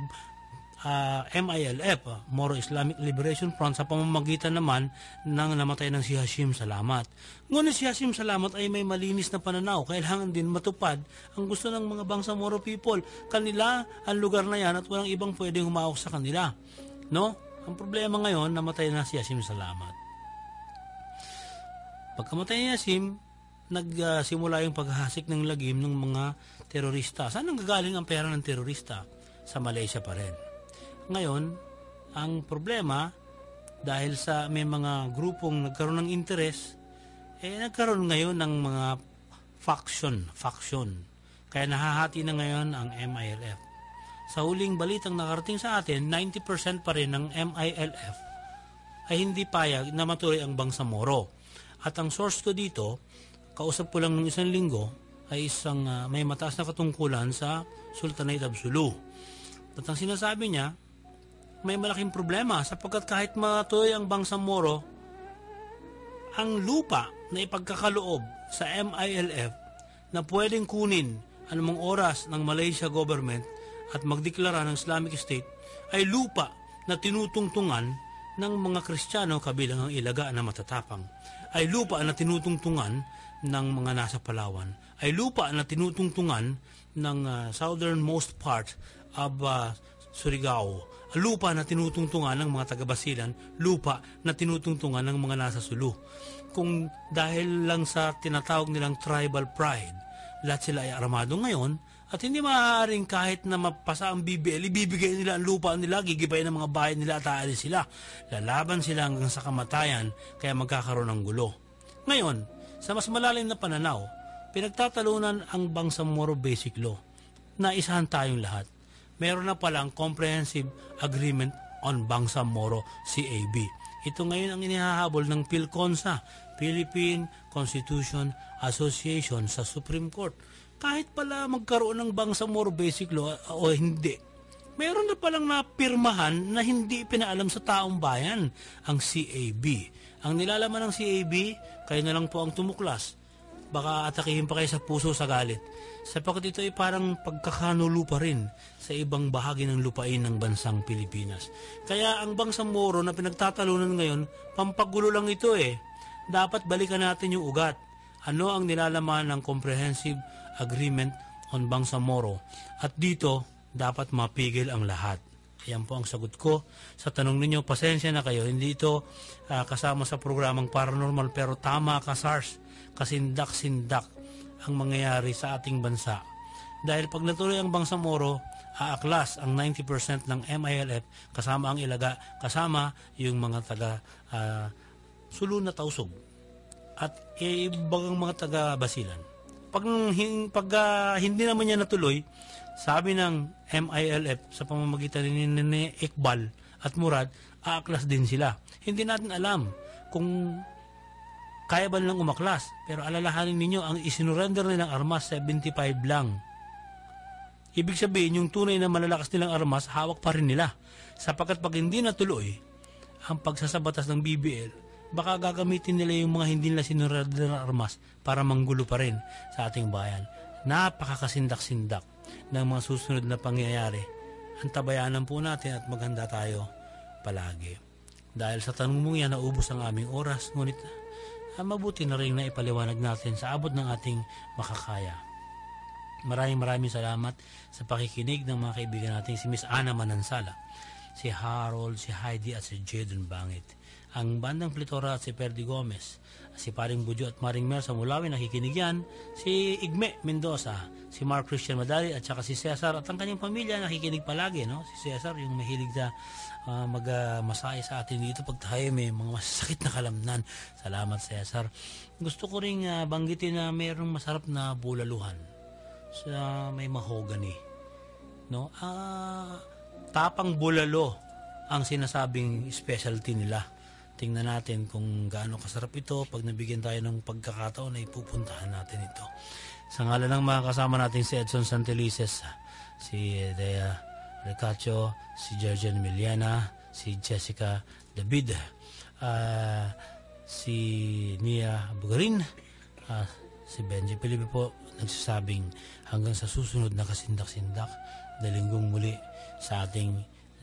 MILF, Moro Islamic Liberation Front, sa pamamagitan naman ng namatay ng si Hashim Salamat. Ngunit si Hashim Salamat ay may malinis na pananaw. Kailangan din matupad ang gusto ng mga Bangsamoro people. Kanila ang lugar na yan at walang ibang pwedeng humawak sa kanila. No? Ang problema ngayon, namatay na si Hashim Salamat. Pagkamatay ni Hashim, nagsimula yung paghahasik ng lagim ng mga terorista. Saan ang gagaling ang pera ng terorista? Sa Malaysia pa rin. Ngayon, ang problema, dahil sa may mga grupong nagkaroon ng interes, nagkaroon ngayon ng mga faction. Kaya nahahati na ngayon ang MILF. Sa huling balitang nakarating sa atin, 90% pa rin ng MILF ay hindi payag na matuloy ang Bangsamoro. At ang source ko dito, kausap ko lang ng 1 linggo, ay isang may mataas na katungkulan sa Sultanate of Sulu. At ang sinasabi niya, may malaking problema sapagkat kahit matuloy ang Bangsamoro, ang lupa na ipagkakaloob sa MILF na pwedeng kunin anumang oras ng Malaysia government at magdeklara ng Islamic State ay lupa na tinutungtungan ng mga Kristiyano kabilang ang Ilaga na matatapang, ay lupa na tinutungtungan ng mga nasa Palawan, ay lupa na tinutungtungan ng southernmost part of Surigao, lupa na tinutungtungan ng mga taga-Basilan, lupa na tinutungtungan ng mga nasa Sulu. Kung dahil lang sa tinatawag nilang tribal pride, lahat sila ay armado ngayon, At hindi maaaring kahit na mapasa ang BBL, ibibigay nila ang lupa nila, gigibayin ng mga bahay nila at aalis sila. Lalaban sila hanggang sa kamatayan, kaya magkakaroon ng gulo. Ngayon, sa mas malalim na pananaw, pinagtatalunan ang Bangsamoro Basic Law. Naisahan tayong lahat. Meron na palang Comprehensive Agreement on Bangsamoro CAB. Ito ngayon ang inihahabol ng PhilConsa, Philippine Constitution Association sa Supreme Court. Kahit pala magkaroon ng Bangsamoro Basic Law o hindi, meron na palang napirmahan na hindi pinaalam sa taong bayan, ang CAB. Ang nilalaman ng CAB, kayo na lang po ang tumuklas. Baka atakihin pa kayo sa puso sa galit. Sapagkat ito ay parang pagkakanulo pa rin sa ibang bahagi ng lupain ng bansang Pilipinas. Kaya ang Bangsamoro na pinagtatalunan ngayon, pampagulo lang ito eh. Dapat balikan natin yung ugat. Ano ang nilalaman ng Comprehensive Agreement on Bangsamoro? At dito, dapat mapigil ang lahat. Ayan po ang sagot ko sa tanong ninyo. Pasensya na kayo, hindi ito kasama sa programang paranormal, pero tama ka, SARS. Kasindak-sindak ang mangyayari sa ating bansa. Dahil pag natuloy ang Bangsamoro, aaklas ang 90% ng MILF kasama ang Ilaga, kasama yung mga taga Sulu na Tausog at ibang mga taga Basilan. Pag hindi naman niya natuloy, sabi ng MILF sa pamamagitan ni Iqbal at Murad, aaklas din sila. Hindi natin alam kung kaya ba nilang umaklas. Pero alalahanin ninyo, ang isinurrender nilang armas, 75 lang. Ibig sabihin, yung tunay na malalakas nilang armas, hawak pa rin nila. Sapagkat pag hindi natuloy ang pagsasabatas ng BBL, baka gagamitin nila yung mga hindi nila sinurrender na armas para manggulo pa rin sa ating bayan. Napakakasindak-sindak ng mga susunod na pangyayari. Antabayanan po natin at maghanda tayo palagi. Dahil sa tanong mong yan, naubos ang aming oras, ngunit mabuti na rin na ipaliwanag natin sa abot ng ating makakaya. Maraming salamat sa pakikinig ng mga kaibigan natin, si Miss Ana Manansala, si Harold, si Heidi at si Jedon Bangit, ang Bandang Plitora at si Perdi Gomez, si Paring Budyo at Maring Mer sa Mulawi, nakikinig yan, si Igme Mendoza, si Mark Christian Madari at saka si Cesar at ang kanyang pamilya nakikinig palagi, no? Si Cesar yung mahilig na magmasahe sa atin dito pag tayo may mga masakit na kalamnan. Salamat, Cesar. Gusto ko ring banggitin na mayroong masarap na bulaluhan sa may mahogany, no? Tapang bulalo ang sinasabing specialty nila. Tingnan natin kung gaano kasarap ito. Pag nabigyan tayo ng pagkakataon ay pupuntahan natin ito. Sa ngalan ng mga kasama natin, si Edson Santelices, si Dea Recacho, si Jerjen Miliana, si Jessica David, si Nia Bugarin, si Benji Felipe po, nagsasabing hanggang sa susunod na kasindak-sindak na linggong muli sa ating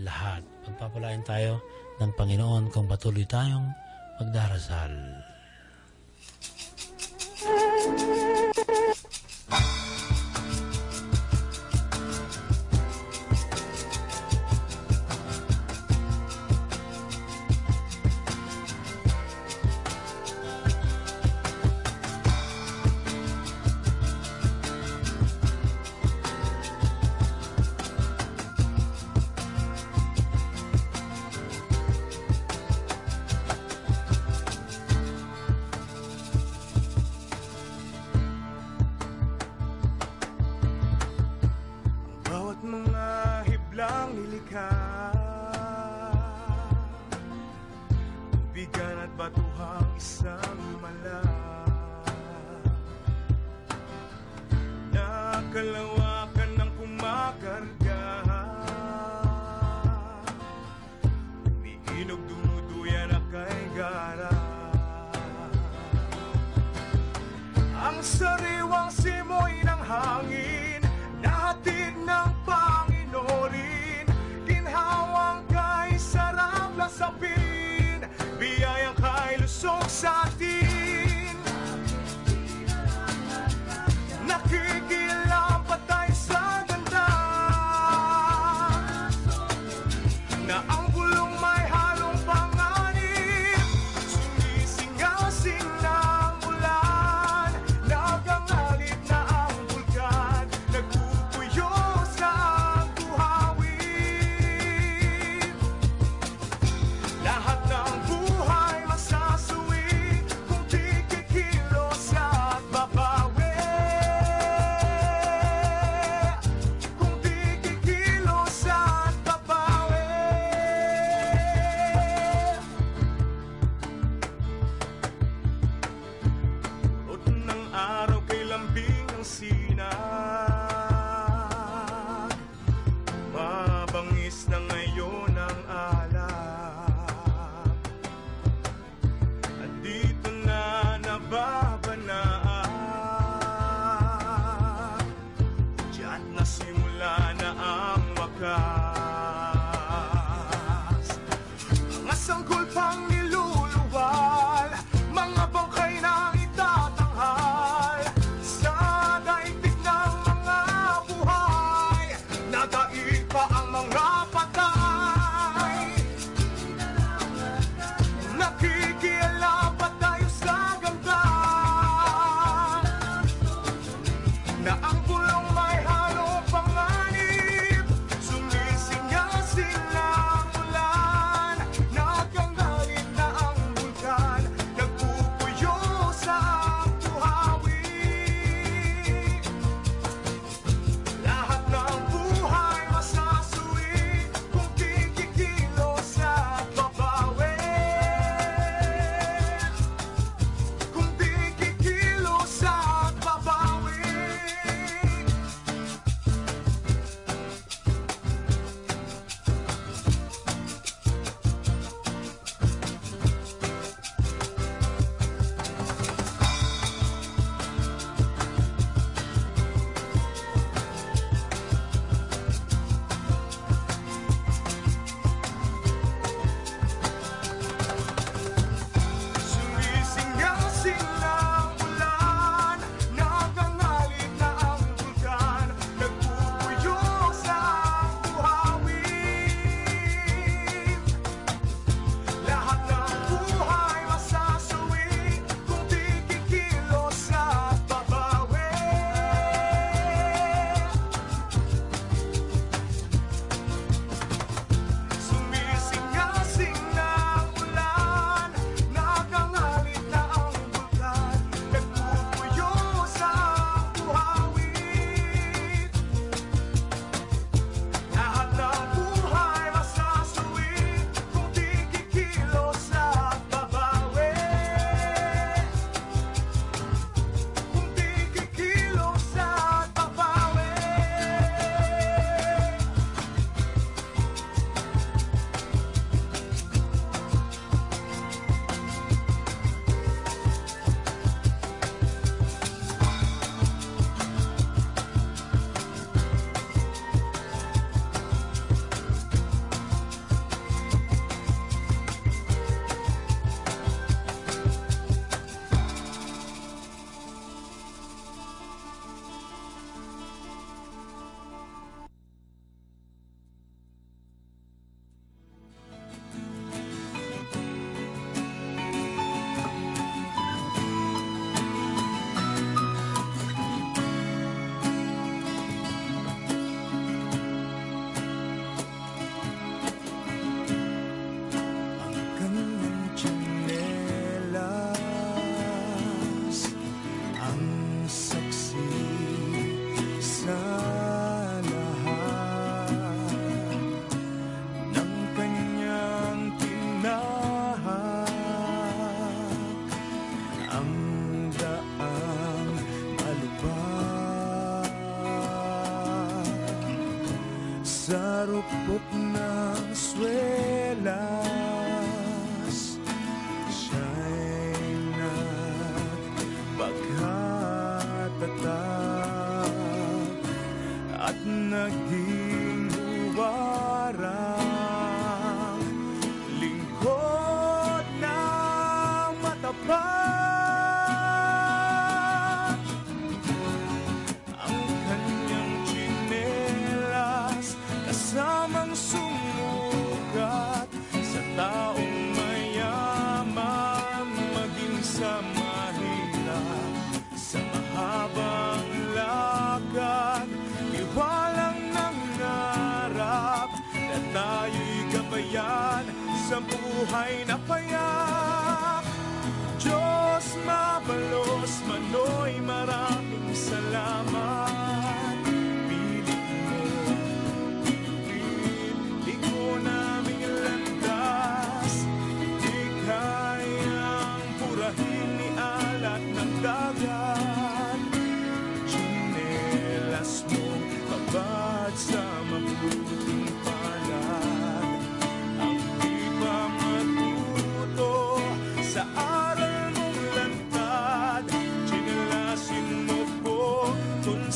lahat. Pagpapalain tayo ng Panginoon kung patuloy tayong magdarasal. bukas. Mga sanggol pang niluluwal, mga bangkay na itatanghal sa daigdig ng mga buhay. Nadaig pa ang mga patay, nakikialam pa tayo sa ganda, na ang bulong may halong panganib. Sumisingasing na ang ulan, nagkanggalit na ang bulkan, nagpupuyo sa buhawi. Lahat ng buhay masasuwi kung di kikilos at babawi. Kung di kikilos at babawi. Sumisingasing na ang ulan, nagangalit na ang bulkan, nagpupuyo sa buhawin. Lahat ng buhay masasuwi kung di kikilos at babawi. Sumisingasing na ang ulan, nagangalit na ang bulkan, nagpupuyo sa buhawin. Lahat ng buhay masasuwi kung di kikilos at babawi. Kung di kikilos at babawi. Kanyang tsinelas ang saksi sa lahat ng kanyang tinahak, ang daang malubak sa rupok ng swelas. Siya'y nagpagkatatag at naging huwarang lingkod ng matapat. Ang kanyang tsinelas kasamang sumukat sa taong mayaman, maging sa mahirap, sa mahabang lakad, iwalang nangarap na tayo'y gabayan sa buhay na payak. Diyos mabalos mano'y maraming salamat. Pilit mo, di ko naming landas, di kayang purahin ni alat ng dagat. Tsinelas mo babad sa mabuting palad, ang di pa matuto sa aral mong lantad. Tsinelasin mo po kung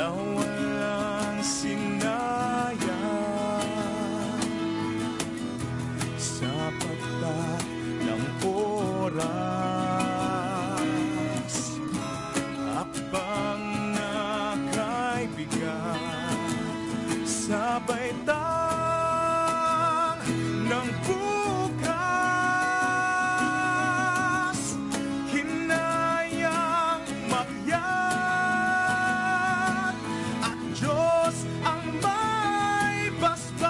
sa walang sinayang, sa pagtat ng oras, habang nakaibigan sa baitang ng bukas, hinayang makyat at Diyos ang may basbas.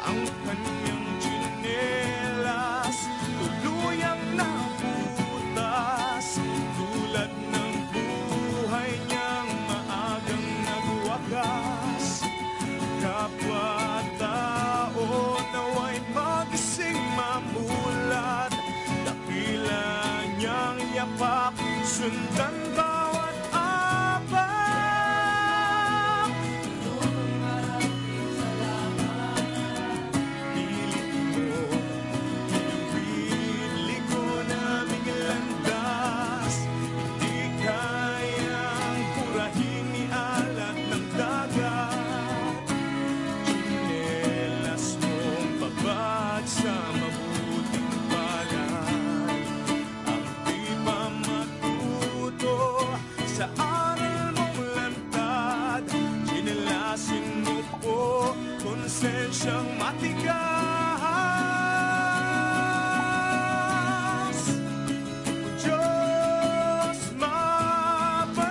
Ang kanyang tsinelas tuluyang nabutas, tulad ng buhay niyang maagang nagwakas. Kapwa-tao nawa'y magising mamulat, dakila niyang yapak, sundan bawat apak. Pilit mo, inuwili ko naming landas, hindi kayang purahin ni alat ng dagat. Tsinelas mong babad sa mabuting palad, ang di pa matuto sa aral mong lantad. Tsinellasin mo po konsensyang matigas. Diyos mabalos,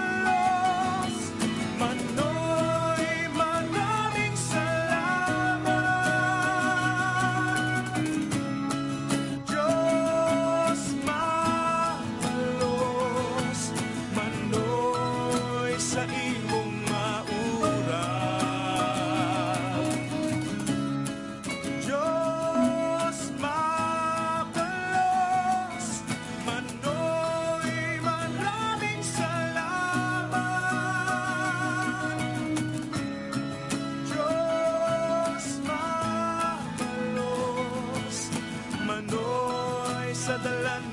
Manoy maraming salamat. Diyos mabalos, Manoy sa imong maurat. Diyos mabalos, Manoy maraming salamat. Diyos mabalos, Manoy sa dalan